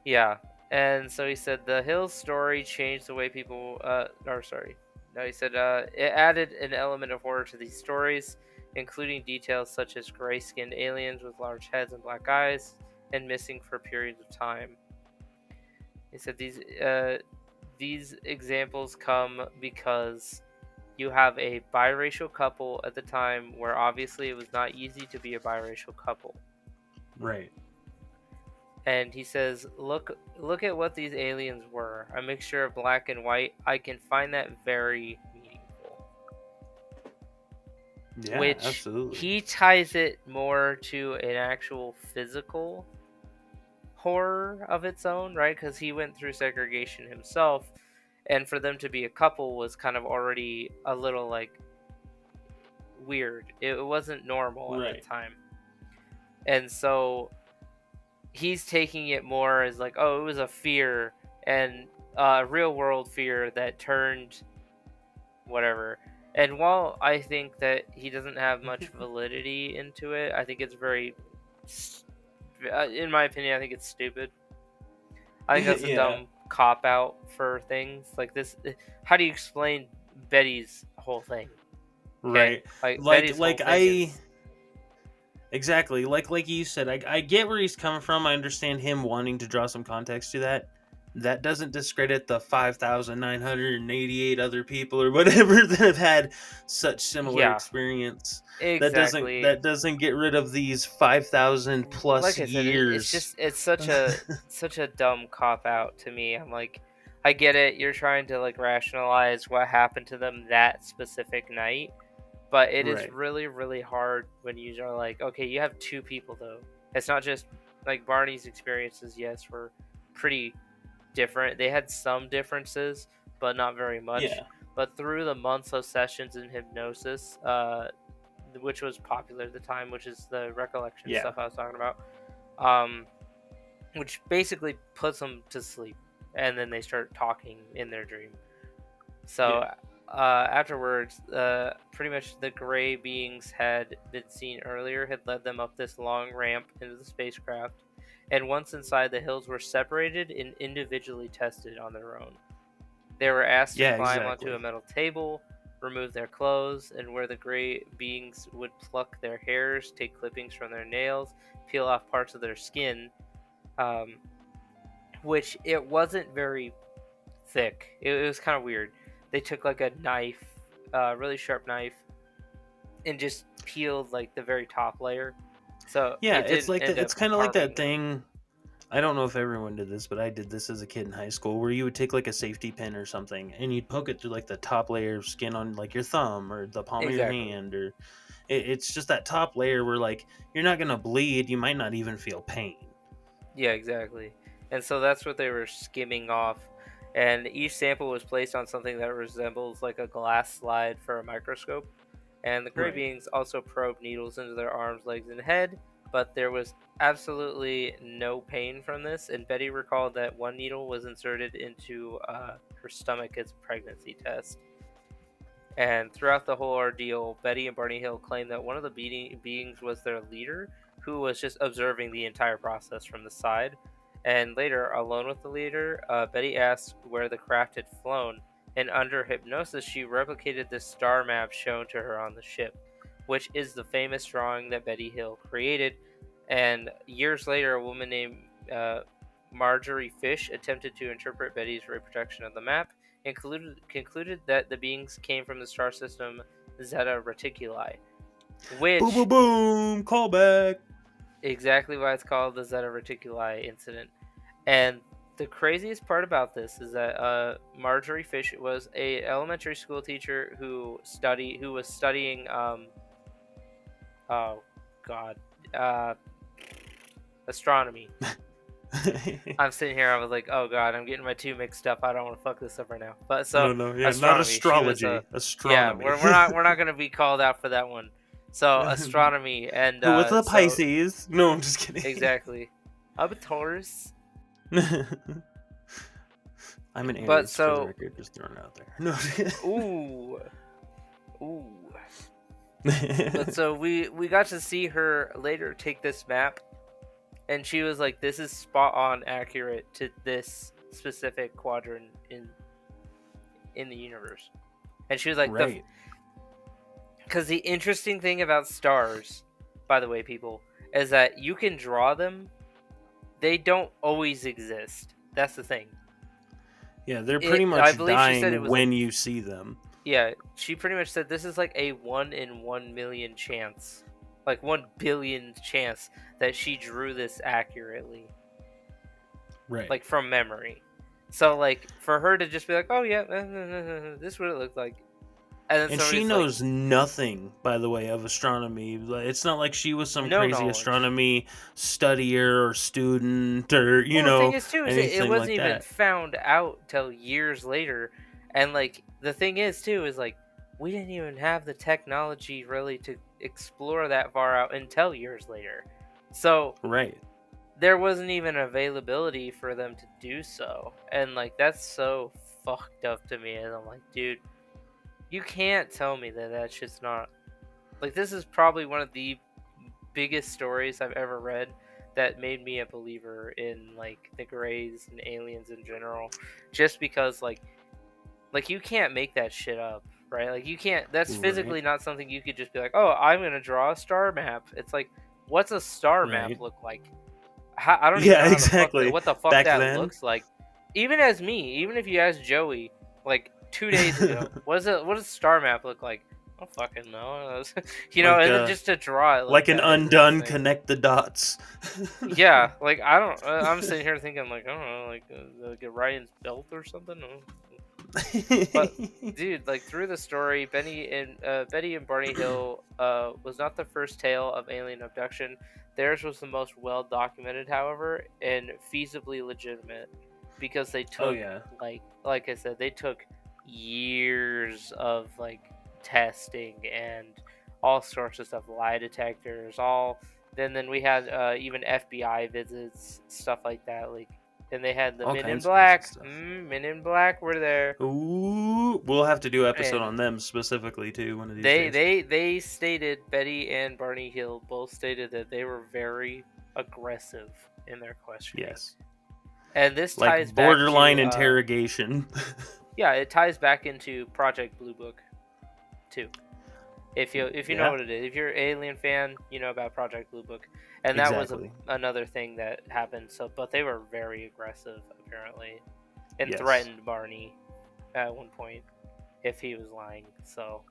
Yeah. And so he said the Hill story changed the way people, or sorry. No, he said it added an element of horror to these stories, including details such as gray skinned aliens with large heads and black eyes and missing for periods of time. He said these examples come because you have a biracial couple at the time where obviously it was not easy to be a biracial couple. Right. And he says, look at what these aliens were, a mixture of black and white. I can find that very meaningful. Yeah, Which absolutely. he ties it more to an actual physical horror of its own, right? Because he went through segregation himself, and for them to be a couple was kind of already a little like weird. It wasn't normal at the Right. time. And so he's taking it more as like, oh, it was a fear, and a real world fear that turned whatever. And while I think that he doesn't have much validity into it, I think it's very, in my opinion, I think it's stupid. I think that's a Yeah. dumb cop out for things like this. How do you explain Betty's whole thing? Okay, Right. like Like Betty's whole like thing I is Exactly. Like you said, I get where he's coming from. I understand him wanting to draw some context to that. That doesn't discredit the 5,988 other people or whatever that have had such similar Yeah, experience. exactly. That doesn't get rid of these 5,000 plus Like I said, it's years. just it's such a dumb cop out to me. I'm like, I get it. You're trying to like rationalize what happened to them that specific night, but it is Right. really really hard when you are like, okay, you have two people though. It's not just like Barney's experiences. Yes, were pretty different. They had some differences, but not very much. Yeah. But through the months of sessions in hypnosis, which was popular at the time, which is the recollection Yeah. stuff I was talking about, um, which basically puts them to sleep, and then they start talking in their dream. So Yeah. afterwards, pretty much the gray beings had been seen earlier had led them up this long ramp into the spacecraft, and once inside, the hills were separated and individually tested on their own. They were asked to Yeah, climb onto a exactly. metal table, remove their clothes, and where the gray beings would pluck their hairs, take clippings from their nails, peel off parts of their skin, um, which it wasn't very thick. It was kind of weird. They took like a knife, really sharp knife, and just peeled like the very top layer. So Yeah, it it's didn't like end that. up It's kind of like harming that them. thing. I don't know if everyone did this, but I did this as a kid in high school, where you would take like a safety pin or something, and you'd poke it through like the top layer of skin on like your thumb or the palm of your Exactly. hand, or it's just that top layer where like you're not gonna bleed, you might not even feel pain. Yeah, exactly. And so that's what they were skimming off. And each sample was placed on something that resembles like a glass slide for a microscope. And the gray Right. beings also probed needles into their arms, legs, and head, but there was absolutely no pain from this. And Betty recalled that one needle was inserted into her stomach as a pregnancy test. And throughout the whole ordeal, Betty and Barney Hill claimed that one of the beings was their leader, who was just observing the entire process from the side. And later, alone with the leader, Betty asked where the craft had flown, and under hypnosis, she replicated the star map shown to her on the ship, which is the famous drawing that Betty Hill created. And years later, a woman named Marjorie Fish attempted to interpret Betty's reproduction of the map and concluded that the beings came from the star system Zeta Reticuli, Boom, boom, which boom. Callback. exactly why it's called the Zeta Reticuli incident. And the craziest part about this is that Marjorie Fish was a elementary school teacher who was studying oh god uh, astronomy. I'm sitting here. I was like, "Oh God, I'm getting my two mixed up. I don't want to fuck this up right now." But so No, yeah, not astronomy. She was astrology, yeah. astronomy. We're not gonna be called out for that one. So astronomy and Who was a so Pisces? No, I'm just kidding. exactly. I'm a Taurus. I'm an But Aries for the so record, just throwing it out there. No. ooh ooh. But so we got to see her later take this map, and she was like, "This is spot on accurate to this specific quadrant in the universe." And she was like, Right. because the interesting thing about stars, by the way, people, is that you can draw them. They don't always exist. That's the thing. Yeah, they're pretty I much believe she said it dying was like, when you see them. yeah, she pretty much said this is like a 1 in 1 million chance, like 1 billion chance that she drew this accurately, Right. like from memory. So like for her to just be like, oh yeah, this is what it looked like, and then And she somebody's like, knows nothing, by the way, of astronomy. It's not like she was some no crazy knowledge. astronomy studier or student or, Well, the thing is too is it anything wasn't like even that. found out till years later, and like the thing is too is like we didn't even have the technology really to explore that far out until years later, so Right. there wasn't even availability for them to do so, and like that's so fucked up to me. And I'm like, dude, you can't tell me that that's just not like this is probably one of the biggest stories I've ever read that made me a believer in like the Greys and aliens in general. Just because like you can't make that shit up, right? Like you can't. That's Right. physically not something you could just be like, oh, I'm gonna draw a star map. It's like, what's a star map Right. look like? I don't even Yeah, know exactly. what the fuck Back that then. looks like. Even as me, even if you asked Joey like 2 days ago, what does a star map look like? I don't fucking know. like And then just to draw it like an that is undone insane. connect the dots. Yeah, like I don't. I'm sitting here thinking like I don't know, like Ryan's belt or something. But dude, like through the story, Betty and Barney Hill was not the first tale of alien abduction. Theirs was the most well documented, however, and feasibly legitimate, because they Oh took yeah. like I said, they took years of like testing and all sorts of stuff, lie detectors, all. Then we had even FBI visits, stuff like that, like. And they had the All Men in kinds of crazy Black. stuff. Men in Black were there, Ooh, we'll have to do an episode and on them specifically too one of these they days. they they stated Betty and Barney Hill both stated that they were very aggressive in their questioning, Yes. and this Like ties back borderline to interrogation. yeah, it ties back into Project Blue Book too. If you know Yeah, what it is, if you're an Alien fan, you know about Project Blue Book, and that was exactly. another thing that happened. So, but they were very aggressive apparently, and Yes. threatened Barney at one point if he was lying. So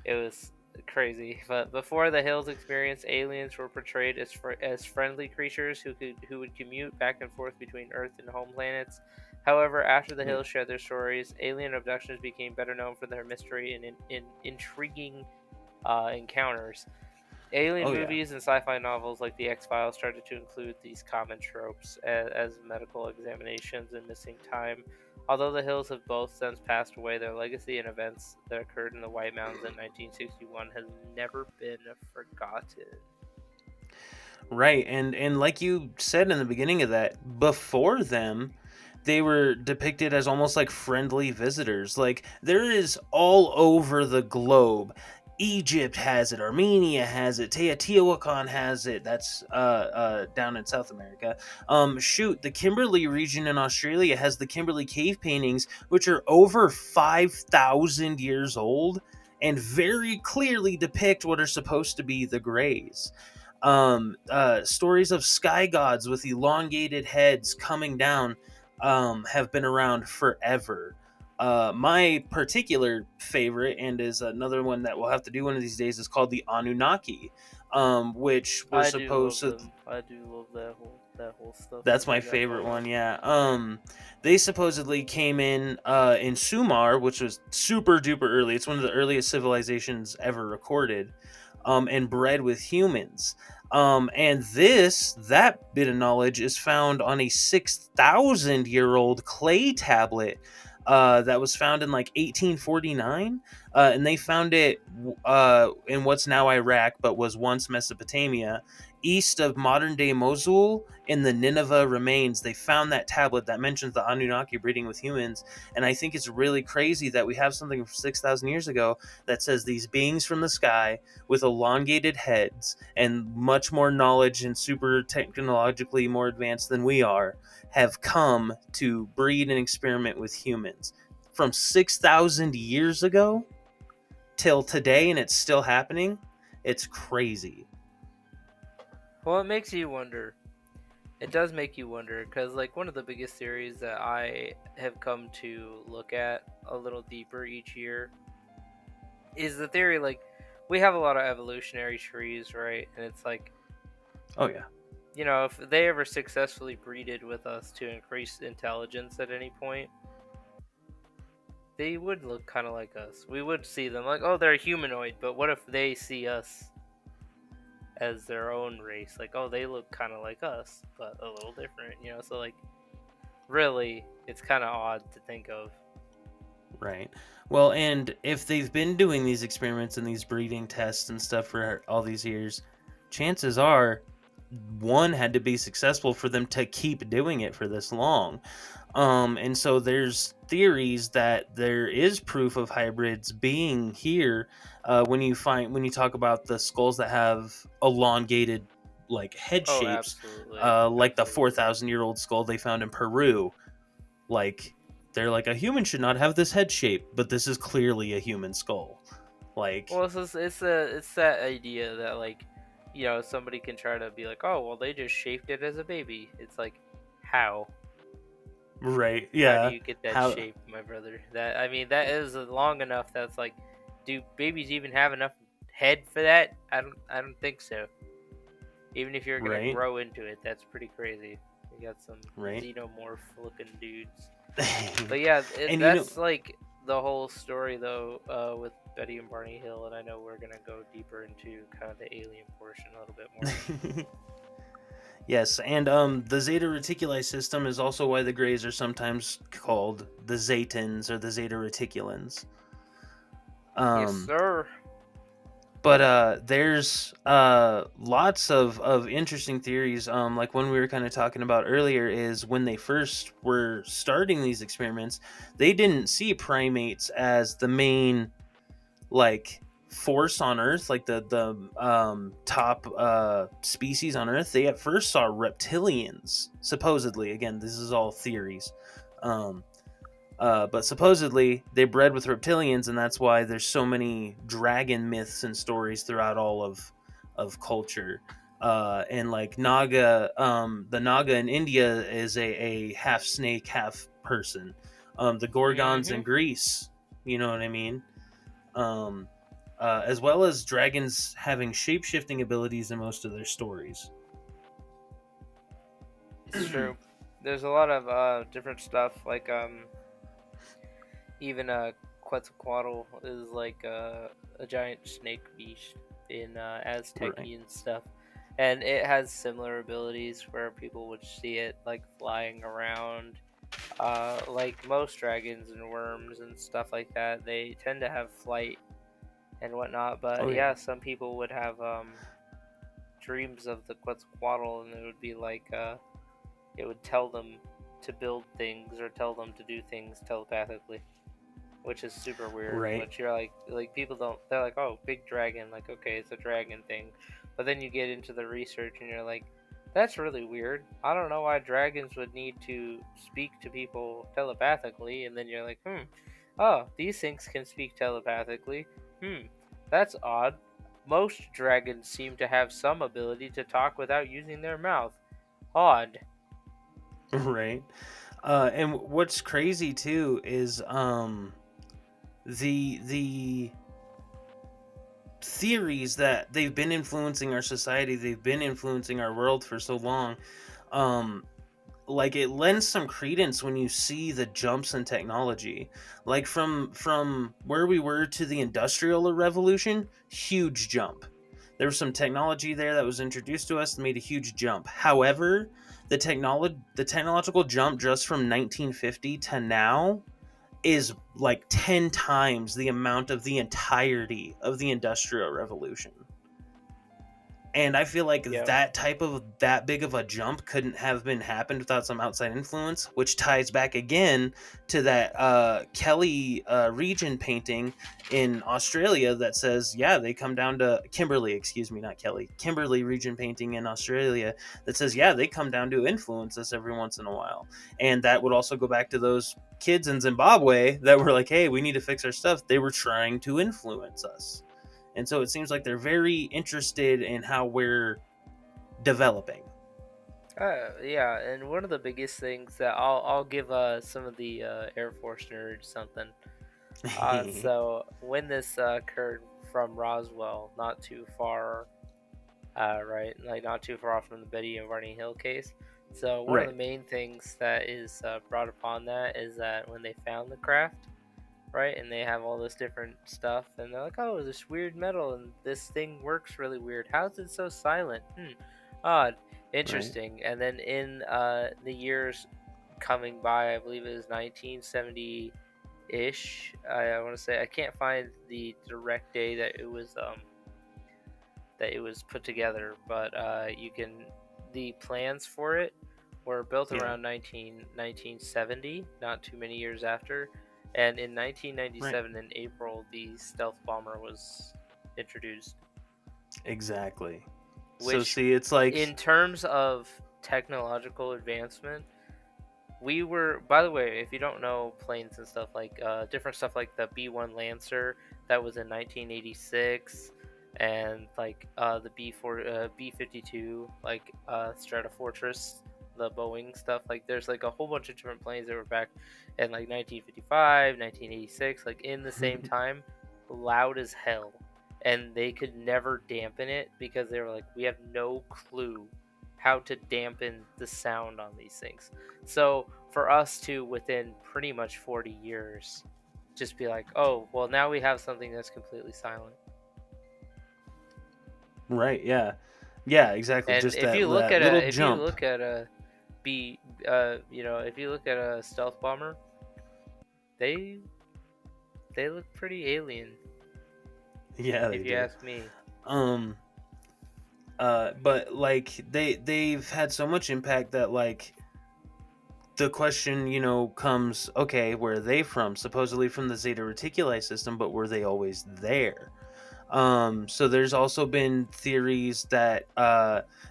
it was crazy. But before the Hills experience, aliens were portrayed as friendly creatures who would commute back and forth between Earth and home planets. However, after the Yeah. Hills shared their stories, alien abductions became better known for their mystery and intriguing encounters. Alien Oh yeah. movies and sci-fi novels like The X-Files started to include these common tropes as medical examinations and missing time. Although the Hills have both since passed away, their legacy and events that occurred in the White Mountains in 1961 has never been forgotten. Right. And like you said in the beginning of that, before them, they were depicted as almost like friendly visitors. Like there is all over the globe. Egypt has it, Armenia has it, Teotihuacan has it. That's down in South America. Shoot, the Kimberley region in Australia has the Kimberley cave paintings, which are over 5,000 years old and very clearly depict what are supposed to be the Greys. Stories of sky gods with elongated heads coming down have been around forever. My particular favorite, and is another one that we'll have to do one of these days, is called the Anunnaki, which were I do supposed love to. them. I do love that whole stuff That's that my you got favorite going on. one. Yeah. They supposedly came in Sumar, which was super duper early. It's one of the earliest civilizations ever recorded, and bred with humans. And that bit of knowledge is found on a 6,000-year-old clay tablet that was found in like 1849. And they found it in what's now Iraq, but was once Mesopotamia, east of modern day Mosul. In the Nineveh remains, they found that tablet that mentions the Anunnaki breeding with humans. And I think it's really crazy that we have something from 6,000 years ago that says these beings from the sky with elongated heads and much more knowledge and super technologically more advanced than we are have come to breed and experiment with humans. From 6,000 years ago till today, and it's still happening. It's crazy. Well, it makes you wonder. It does make you wonder, because like one of the biggest theories that I have come to look at a little deeper each year is the theory like we have a lot of evolutionary trees, right? And it's like, Oh yeah. if they ever successfully breeded with us to increase intelligence at any point, they would look kind of like us. We would see them like, oh, they're humanoid, but what if they see us as their own race? Like, oh, they look kind of like us, but a little different. So like, really, it's kind of odd to think of. Right. Well, and if they've been doing these experiments and these breeding tests and stuff for all these years, chances are one had to be successful for them to keep doing it for this long. And so there's theories that there is proof of hybrids being here when you talk about the skulls that have elongated like head Oh, shapes, absolutely, like the absolutely. 4,000-year-old skull they found in Peru. Like they're like, a human should not have this head shape, but this is clearly a human skull. Like, Well, it's that idea that like somebody can try to be like, oh, well, they just shaped it as a baby. It's like, how? Right. How do Yeah. you get that How? shape, my brother? I mean, that is long enough. That's like, do babies even have enough head for that? I don't think so. Even if you're gonna Right. grow into it, that's pretty crazy. You got some Right. xenomorph looking dudes. But yeah, And that's like the whole story though, with Betty and Barney Hill, and I know we're gonna go deeper into kind of the alien portion a little bit more. yes, and the Zeta Reticuli system is also why the Greys are sometimes called the Zetans or the Zeta Reticulans. Yes, Um, sir. but there's lots of interesting theories. Like one we were kind of talking about earlier is when they first were starting these experiments, they didn't see primates as the main like force on Earth, like the top species on Earth. They at first saw reptilians, supposedly. Again, this is all theories. Um, but supposedly they bred with reptilians, and that's why there's so many dragon myths and stories throughout all of culture. And like Naga, the Naga in India is a half snake, half person. The Gorgons in Mhm. Greece, you know what I mean? Um, as well as dragons having shape shifting abilities in most of their stories. It's true. There's a lot of different stuff like even Quetzalcoatl is like a giant snake beast in Right. Aztecian stuff, and it has similar abilities where people would see it like flying around. Like most dragons and worms and stuff like that, they tend to have flight and whatnot. Oh But yeah. yeah, some people would have dreams of the Quetzalcoatl, and it would be like it would tell them to build things or tell them to do things telepathically, which is super weird. Right. Which you're like people don't. They're like, oh, big dragon. Like, okay, it's a dragon thing, but then you get into the research and you're like, that's really weird. I don't know why dragons would need to speak to people telepathically. And then you're like, oh, these things can speak telepathically. That's odd. Most dragons seem to have some ability to talk without using their mouth. Odd. Right. And what's crazy too is the theories that they've been influencing our society, they've been influencing our world for so long. Um, like it lends some credence when you see the jumps in technology, like from where we were to the industrial revolution. Huge jump. There was some technology there that was introduced to us and made a huge jump. However, the technological jump just from 1950 to now is like 10 times the amount of the entirety of the industrial revolution. And I feel like Yeah. that big of a jump couldn't have been happened without some outside influence, which ties back again to that Kelly region painting in Australia that says, yeah, they come down to Kimberley, excuse me, not Kelly, Kimberley region painting in Australia that says, yeah, they come down to influence us every once in a while. And that would also go back to those kids in Zimbabwe that were like, hey, we need to fix our stuff. They were trying to influence us. And so it seems like they're very interested in how we're developing. Yeah, and one of the biggest things that I'll give some of the Air Force nerds something. So when this occurred from Roswell, not too far, right, like not too far off from the Betty and Barney Hill case. So one of the Right. main things that is brought upon that is that when they found the craft, right, and they have all this different stuff, and they're like, oh, this weird metal, and this thing works really weird. How is it so silent? Odd, Right. interesting. And then in the years coming by, I believe it was 1970 ish. I want to say I can't find the direct day that it was put together, but you can. The plans for it were built Yeah. around 1970, not too many years after. And in Right. 1997, in April, the stealth bomber was introduced, Exactly. So which, see, it's like in terms of technological advancement, we were, by the way, if you don't know planes and stuff like different stuff like the B 1 Lancer that was in 1986, and like the B-52 like Stratofortress, the Boeing stuff. Like there's like a whole bunch of different planes that were back in like 1955, 1986, like in the same time, loud as hell, and they could never dampen it because they were like, we have no clue how to dampen the sound on these things. So for us to, within pretty much 40 years, just be like, oh well, now we have something that's completely silent. Right, yeah. Yeah, exactly. And Just that little if you jump. look at a B, if you look at a stealth bomber, they they look pretty alien, Yeah, they if you do. ask me. Um but like they've had so much impact that like the question, comes, okay, where are they from? Supposedly from the Zeta Reticuli system, but were they always there? So there's also been theories that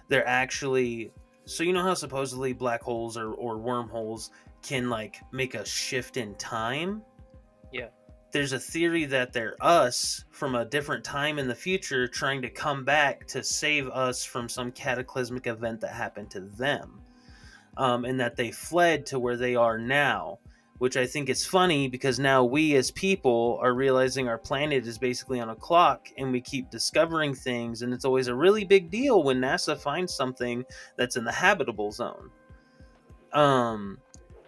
they're actually, so you know how supposedly black holes or wormholes can like make a shift in time? Yeah, There's a theory that they're us from a different time in the future trying to come back to save us from some cataclysmic event that happened to them. And that they fled to where they are now, which I think is funny because now we as people are realizing our planet is basically on a clock and we keep discovering things, and it's always a really big deal when NASA finds something that's in the habitable zone. Um,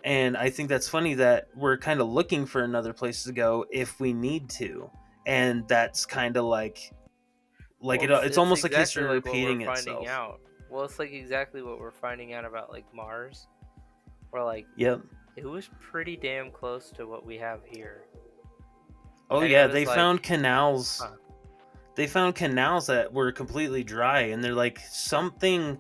and I think that's funny that we're kind of looking for another place to go if we need to, and that's kind of like well, it's it's almost like exactly history like what we're repeating finding itself. out. Well, it's like exactly what we're finding out about like Mars, where like Yep. it was pretty damn close to what we have here, Oh and it yeah, was they like, found canals. huh, They found canals that were completely dry, and they're like, something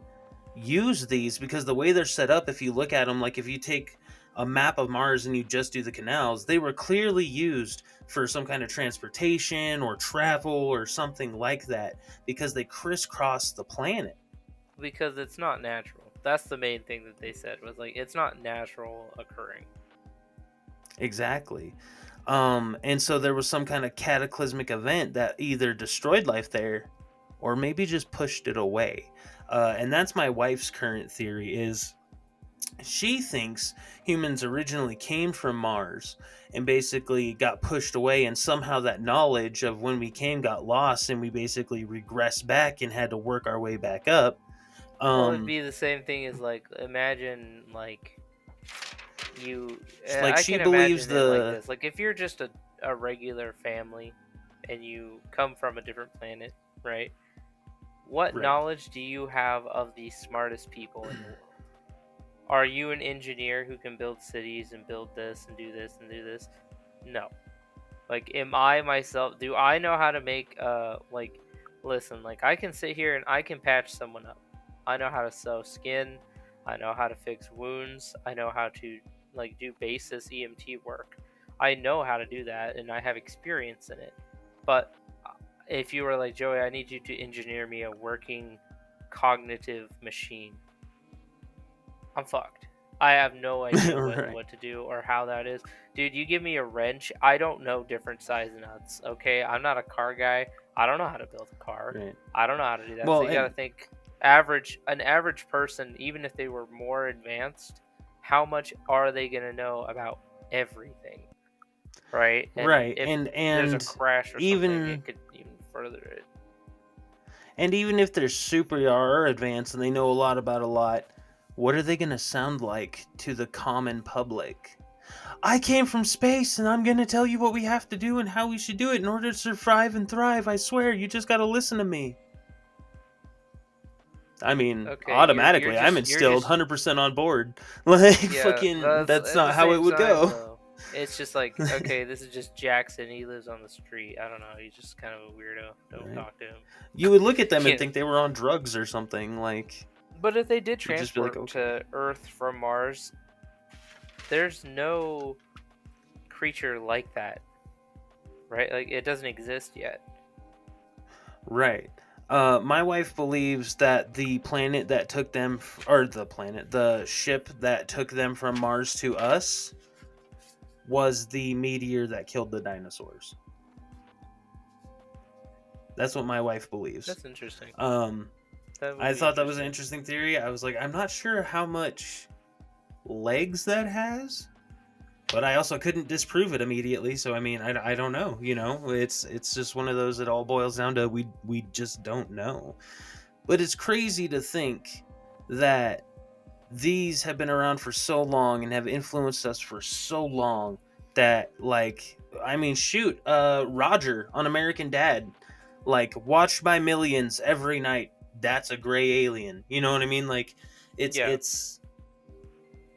used these because the way they're set up, if you look at them, like if you take a map of Mars and you just do the canals, they were clearly used for some kind of transportation or travel or something like that because they crisscross the planet. because it's not natural. That's the main thing that they said, was like it's not natural occurring. Exactly. And so there was some kind of cataclysmic event that either destroyed life there or maybe just pushed it away. And that's my wife's current theory is she thinks humans originally came from Mars and basically got pushed away, and somehow that knowledge of when we came got lost, and we basically regressed back and had to work our way back up. Well, it'd Um, be the same thing as like, imagine like you. like I she can believes imagine it like the this: like if you're just a regular family, and you come from a different planet, right? What right, knowledge do you have of the smartest people in the world? Are you an engineer who can build cities and build this and do this and do this? No. Like, am I myself? Do I know how to make like? Listen, like I can sit here and I can patch someone up. I know how to sew skin. I know how to fix wounds. I know how to like do basis EMT work. I know how to do that, and I have experience in it. But if you were like, Joey, I need you to engineer me a working cognitive machine, I'm fucked. I have no idea right, what to do or how that is. Dude, you give me a wrench, I don't know different size nuts, okay? I'm not a car guy. I don't know how to build a car. right. I don't know how to do that. So Well, you got to and think an average person, even if they were more advanced, how much are they going to know about everything, right? And right, if and there's a and crash or something, even it could even further it. and even if they're super or advanced and they know a lot about a lot, what are they going to sound like to the common public? I came from space and I'm going to tell you what we have to do and how we should do it in order to survive and thrive. I swear, you just got to listen to me. I mean, Okay, automatically, I'm you're instilled just 100% on board. Like, Yeah, fucking, that's that's at the not how it same would time go. though. It's just like, okay, this is just Jackson. He lives on the street. I don't know. He's just kind of a weirdo. Don't Right? talk to him. You would look at them and Yeah. think they were on drugs or something. Like, But if they did you'd just be like, transport okay. to Earth from Mars, there's no creature like that, right? Like it doesn't exist yet. Right. My wife believes that the planet that took them, or the ship that took them from Mars to us was the meteor that killed the dinosaurs. That's what my wife believes. That's interesting. Um, That would I be thought that was an interesting. interesting theory. I was like, I'm not sure how much legs that has, but I also couldn't disprove it immediately. So I mean, I don't know. You know, it's just one of those. It all boils down to we just don't know. But it's crazy to think that these have been around for so long and have influenced us for so long that, like, I mean, shoot, Roger on American Dad, like, watched by millions every night. That's a gray alien. You know what I mean? Like, it's Yeah. it's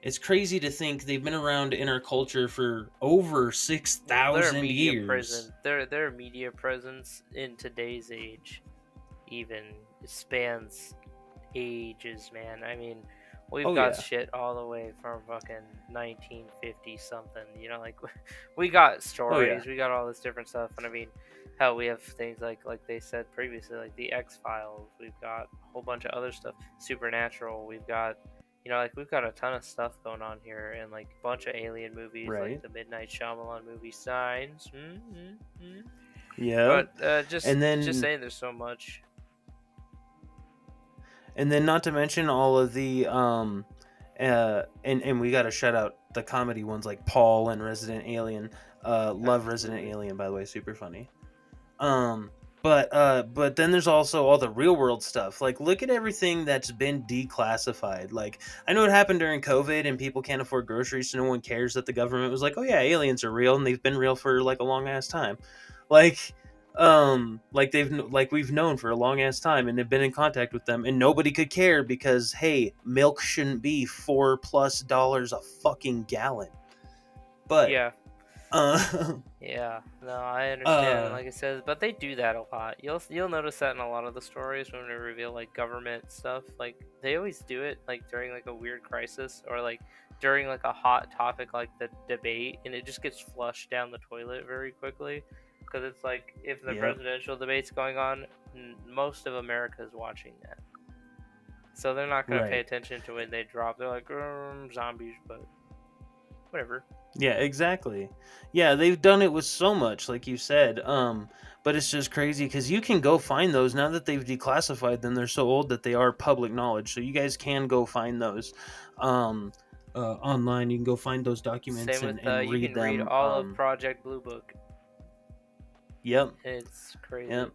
it's crazy to think they've been around in our culture for over six Well, their thousand media years. presence, their media presence in today's age, even spans ages, man. I mean, we've Oh got yeah. shit all the way from fucking 1950 something. You know, like we got Oh yeah. stories, we got all this different stuff, and I mean, hell, we have things like they said previously, like the X Files. We've got a whole bunch of other stuff, Supernatural. We've got, you know, like we've got a ton of stuff going on here, and like a bunch of alien movies, like Right. the Midnight Shyamalan movie Signs. Mm-hmm. Yeah. But And just then saying, there's so much. not to mention all of the and we got to shout out the comedy ones like Paul and Resident Alien. Love Resident Absolutely. Alien, by the way, super funny. um but then there's also all the real world stuff. Like, look at everything that's been declassified. Like, I know it happened during COVID and people can't afford groceries, so no one cares that the government was like, oh yeah, aliens are real, and they've been real for like a long ass time. Like, like like we've known for a long ass time and have been in contact with them, and nobody could care because, hey, milk shouldn't be $4+ a fucking gallon. But Yeah. uh Yeah, no, I understand. And uh like I said, but they do that a lot. You'll notice that in a lot of the stories when they reveal like government stuff. Like they always do it like during like a weird crisis or like during like a hot topic like the debate, and it just gets flushed down the toilet very quickly. Because it's like if the yep. presidential debate's going on, most of America is watching that, so they're not gonna pay Right. attention to when they drop. They're like zombies, but whatever. Yeah, exactly. Yeah, they've done it with so much, like you said. But it's just crazy because you can go find those now that they've declassified them. They're so old that they are public knowledge, so you guys can go find those, um, online. You can go find those documents Same with and you read can read them. all of Project Blue Book. Yep, It's crazy. yep.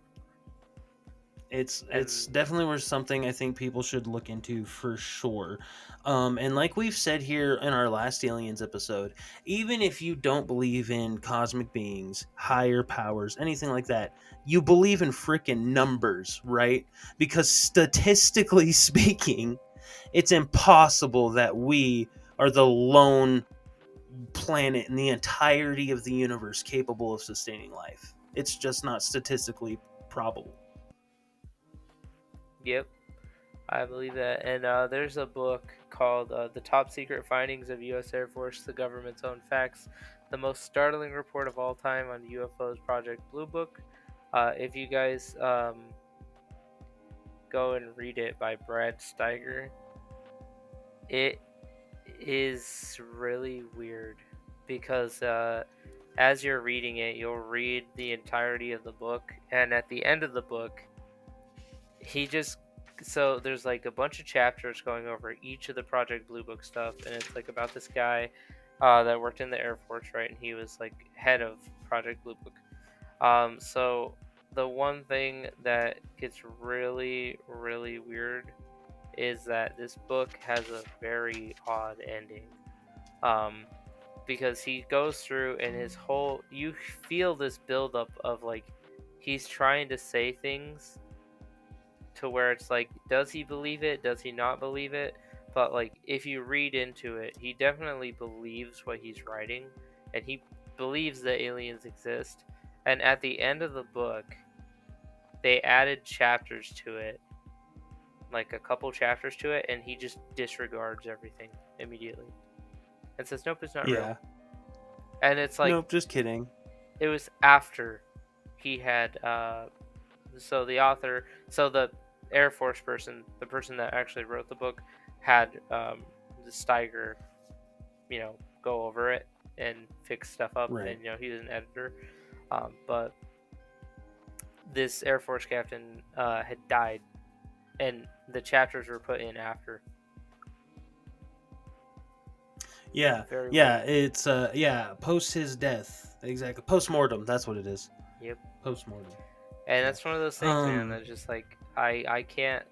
It's And definitely worth something I think people should look into for sure. And like we've said here in our last aliens episode, even if you don't believe in cosmic beings, higher powers, anything like that, you believe in freaking numbers, right? Because statistically speaking, it's impossible that we are the lone planet in the entirety of the universe capable of sustaining life. It's just not statistically probable. yep, I believe that. And there's a book called "The Top Secret Findings of U.S. Air Force: The Government's Own Facts: The Most Startling Report of All Time on UFOs." Project Blue Book. If you guys go and read it by Brad Steiger, it is really weird because as you're reading it, you'll read the entirety of the book, and at the end of the book, he just so there's like a bunch of chapters going over each of the Project Blue Book stuff, and it's like about this guy that worked in the Air Force, right? And he was like head of Project Blue Book. So the one thing that gets really, really weird is that this book has a very odd ending. Um, because he goes through and his whole you feel this buildup of like he's trying to say things to where it's like, does he believe it? Does he not believe it? But like, if you read into it, he definitely believes what he's writing, and he believes that aliens exist. And at the end of the book, they added chapters to it, like a couple chapters to it, and he just disregards everything immediately and says, "Nope, it's not real." Yeah. And it's like Nope, just kidding. it was after he had so the author, so the Air Force person, the person that actually wrote the book, had the Steiger, go over it and fix stuff up, Right. and he was an editor, but this Air Force captain had died, and the chapters were put in after. Yeah, Very yeah, weird. it's post his death. Exactly. Post-mortem, that's what it is. Yep. Post-mortem. And Yeah. that's one of those things, man. That's just like I can't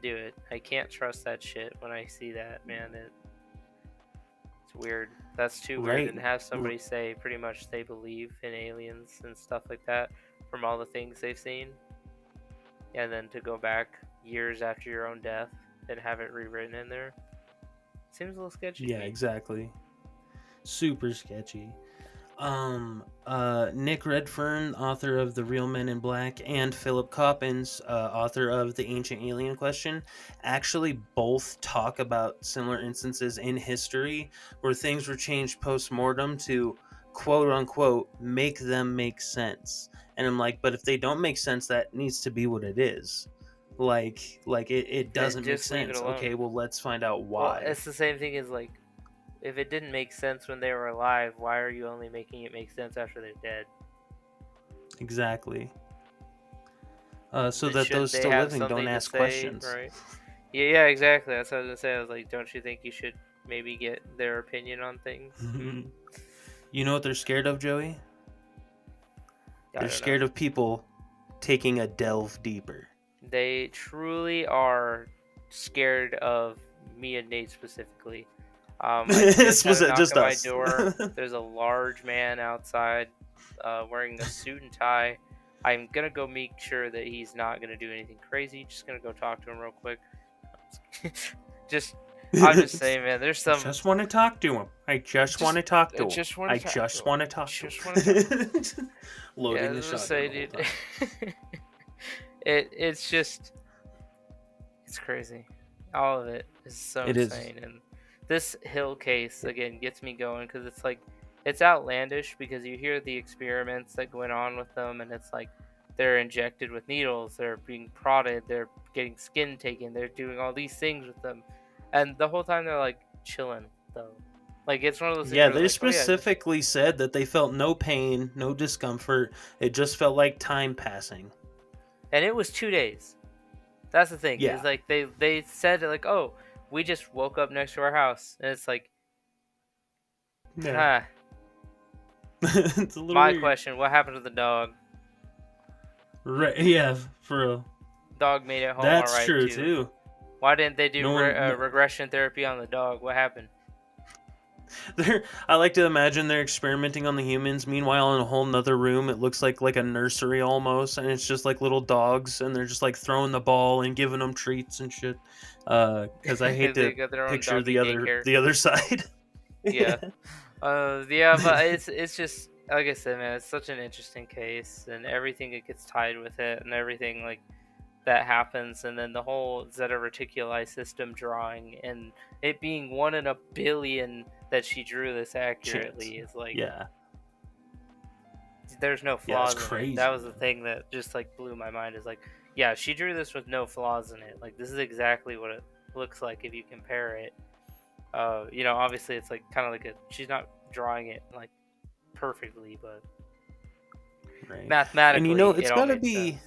do it. I can't trust that shit when I see that, man. It's weird. That's too weird. Right. And have somebody say pretty much they believe in aliens and stuff like that from all the things they've seen, and then to go back years after your own death and have it rewritten in there seems a little sketchy. Yeah, to me. exactly. Super sketchy. Nick Redfern, author of The Real Men in Black, and Philip Coppens, author of The Ancient Alien Question, actually both talk about similar instances in history where things were changed post-mortem to quote unquote make them make sense. And I'm like, but if they don't make sense, that needs to be what it is. Like it Then doesn't make just leave it sense. alone. Okay, well, let's find out Well, why. it's the same thing as like, if it didn't make sense when they were alive, why are you only making it make sense after they're dead? Exactly. So that Shouldn't those they still have living don't something to ask say, questions. right? Yeah, exactly. That's what I was gonna say. I was like, don't you think you should maybe get their opinion on things? You know what they're scared of, Joey? I They're don't scared know. of people taking a delve deeper. They truly are scared of me and Nate specifically. I just This had was a knock just on my us. door. There's a large man outside, wearing a suit and tie. I'm gonna go make sure that he's not gonna do anything crazy. Just gonna go talk to him real quick. just, I'm just saying, man. There's some. Just want to talk to him. I just want to talk to him. Just want I to talk just to want him. to talk to Just want to talk to him. him. Loading Yeah, the as I shotgun say, the whole dude. time. It's just, it's crazy. All of it is so It is. insane, and this Hill case again gets me going because it's like, it's outlandish because you hear the experiments that went on with them, and it's like they're injected with needles, they're being prodded, they're getting skin taken, they're doing all these things with them, and the whole time they're like chilling though. Like, it's one of those things Yeah, where it's they like, oh yeah, specifically said that they felt no pain, no discomfort. It just felt like time passing. and it was 2 days. That's the thing. Yeah. Is like they said like, oh, we just woke up next to our house, and it's like, Yeah. huh. It's a little My weird. question: what happened to the dog? Right? Yeah, for real. Dog made it home That's all right true too. Why didn't they do No one. No, regression therapy on the dog? What happened? I like to imagine they're experimenting on the humans. Meanwhile, in a whole nother room, it looks like a nursery almost, and it's just like little dogs, and they're just like throwing the ball and giving them treats and shit. Because I hate They to got their own picture doggy daycare. the other side. Yeah. Yeah, but it's just like I said, man. It's such an interesting case, and everything that gets tied with it, and everything like that happens, and then the whole Zeta Reticuli system drawing, and it being 1 in a billion that she drew this accurately is like, Yeah. there's no Yeah, that's flaws in crazy. it. That was the thing that just like blew my mind. Is like, yeah, she drew this with no flaws in it. Like, this is exactly what it looks like if you compare it. Obviously it's like kind of like she's not drawing it like perfectly, but Right. mathematically And it's it all gotta made be. sense.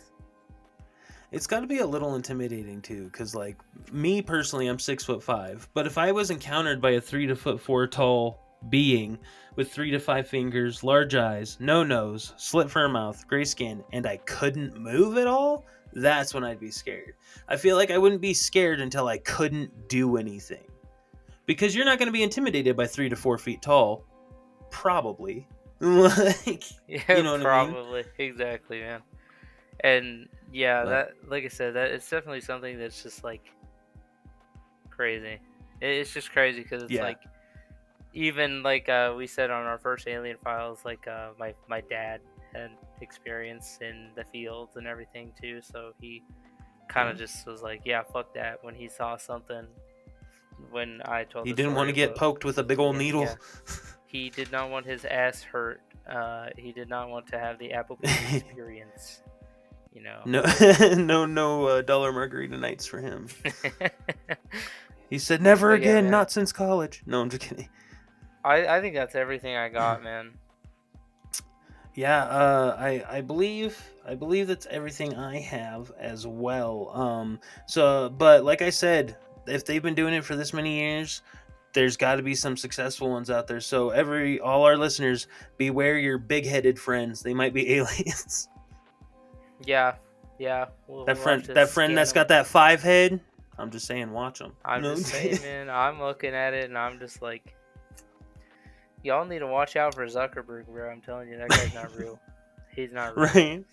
It's got to be a little intimidating too, because like me personally, I'm 6'5", but if I was encountered by a 3 to 4 foot tall being with 3 to 5 fingers, large eyes, no nose, slit for a mouth, gray skin, and I couldn't move at all, that's when I'd be scared. I feel like I wouldn't be scared until I couldn't do anything, because you're not going to be intimidated by 3 to 4 feet tall, probably. Like, Yeah, you know what I mean? probably. Exactly, man. And yeah, But that, like I said, that it's definitely something that's just like crazy. It's just crazy because it's yeah, like, even like we said on our first Alien Files, like my dad had experience in the fields and everything too, so he kind of just was like, yeah, fuck that, when he saw something. When I told he the didn't want story to get about poked with a big old needle. yeah, he did not want his ass hurt. He did not want to have the Applebee's experience. No, no dollar margarita nights for him. He said, never But yeah, again, man. not since college. No, I'm just kidding. I think that's everything I got, man. Yeah, I believe that's everything I have as well. So but like I said, if they've been doing it for this many years, there's got to be some successful ones out there. So all our listeners, beware your big-headed friends. They might be aliens. Yeah, yeah. We'll have to That friend scan that's them. got that five head. I'm just saying, watch them. I'm No. just saying, man. I'm looking at it and I'm just like, y'all need to watch out for Zuckerberg, bro. I'm telling you, that guy's not real. He's not real. Right?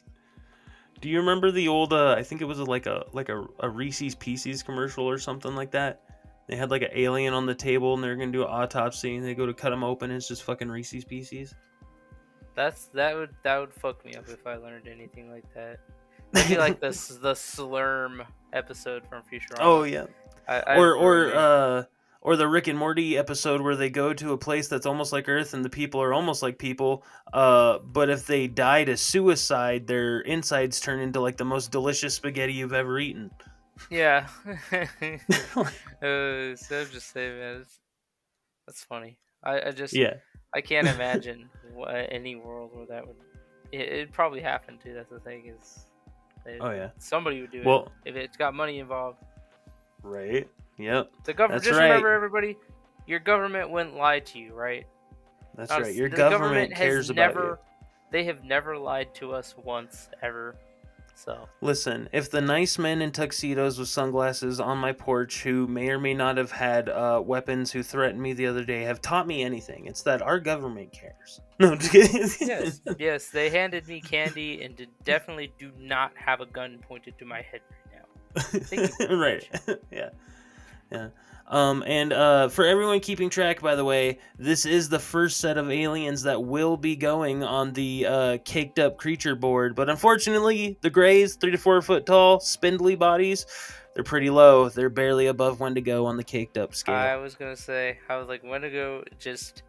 Do you remember the old? I think it was a Reese's Pieces commercial or something like that. They had like an alien on the table and they're gonna do an autopsy and they go to cut him open. And it's just fucking Reese's Pieces. That would fuck me up if I learned anything like that. That'd be like the Slurm episode from Oh Futurama. yeah. I'd Or ruin or it. uh or the Rick and Morty episode where they go to a place that's almost like Earth and the people are almost like people. But if they die to suicide, their insides turn into like the most delicious spaghetti you've ever eaten. Yeah. So I'm just saying, man, that's funny. I just Yeah. I can't imagine any world where that would. It'd probably happen too. That's the thing is, Oh yeah. somebody would do it Well, if it's got money involved. right. Yep. The government. That's Just right. remember, everybody, your government wouldn't lie to you, right? That's right. Your The government government has cares about you. never. They have never lied to us once ever. So Listen, if the nice men in tuxedos with sunglasses on my porch who may or may not have had weapons who threatened me the other day have taught me anything, it's that our government cares. No, I'm just kidding. yes, yes, they handed me candy and definitely do not have a gun pointed to my head right now. Thank you very Right. much. Yeah. Yeah. And for everyone keeping track, by the way, this is the first set of aliens that will be going on the caked up creature board. But unfortunately, the Greys, 3 to 4 foot tall, spindly bodies, they're pretty low. They're barely above Wendigo on the caked up I scale. was gonna say, I was like, Wendigo just,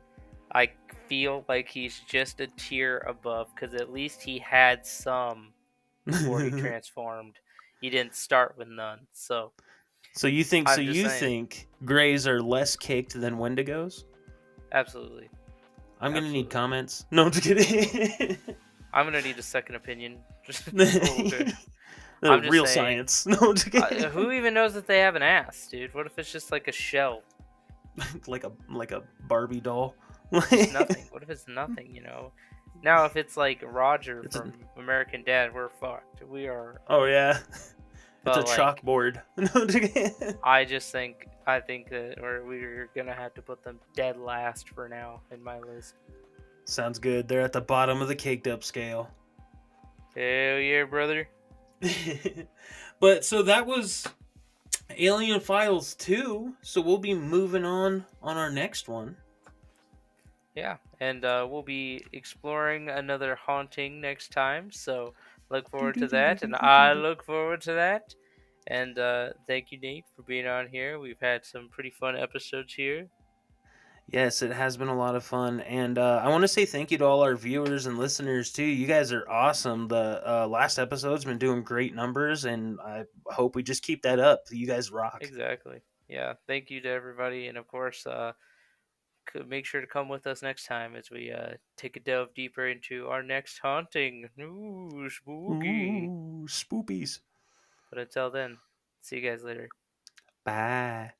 I feel like he's just a tier above, because at least he had some before he transformed. He didn't start with none, so So I'm just you saying, think Greys are less caked than Wendigos? absolutely, I'm gonna need absolutely. comments. No, I'm just kidding. I'm gonna need a second opinion, just a little bit. I'm just Real saying, science. No, I'm just who kidding. even knows that they have an ass, dude? What if it's just like a shell? like a Barbie doll. Just nothing. What if it's nothing, you know? Now, if it's like Roger It's a from American Dad, we're fucked. We are. Oh yeah, it's a But like, chalkboard. No, I'm just kidding. I think that we're gonna have to put them dead last for now in my list. Sounds good. They're at the bottom of the caked up scale. Hell yeah, brother. But so that was Alien Files 2. So we'll be moving on our next one. Yeah, and we'll be exploring another haunting next time. So look forward to that, and I look forward to that. And thank you, Nate, for being on here. We've had some pretty fun episodes here. Yes, it has been a lot of fun, and I want to say thank you to all our viewers and listeners too. You guys are awesome. The last episode's been doing great numbers, and I hope we just keep that up. You guys rock. Exactly. Yeah. Thank you to everybody, and of course, make sure to come with us next time as we take a delve deeper into our next haunting. Ooh, spooky. Ooh, spoopies. But until then, see you guys later. Bye.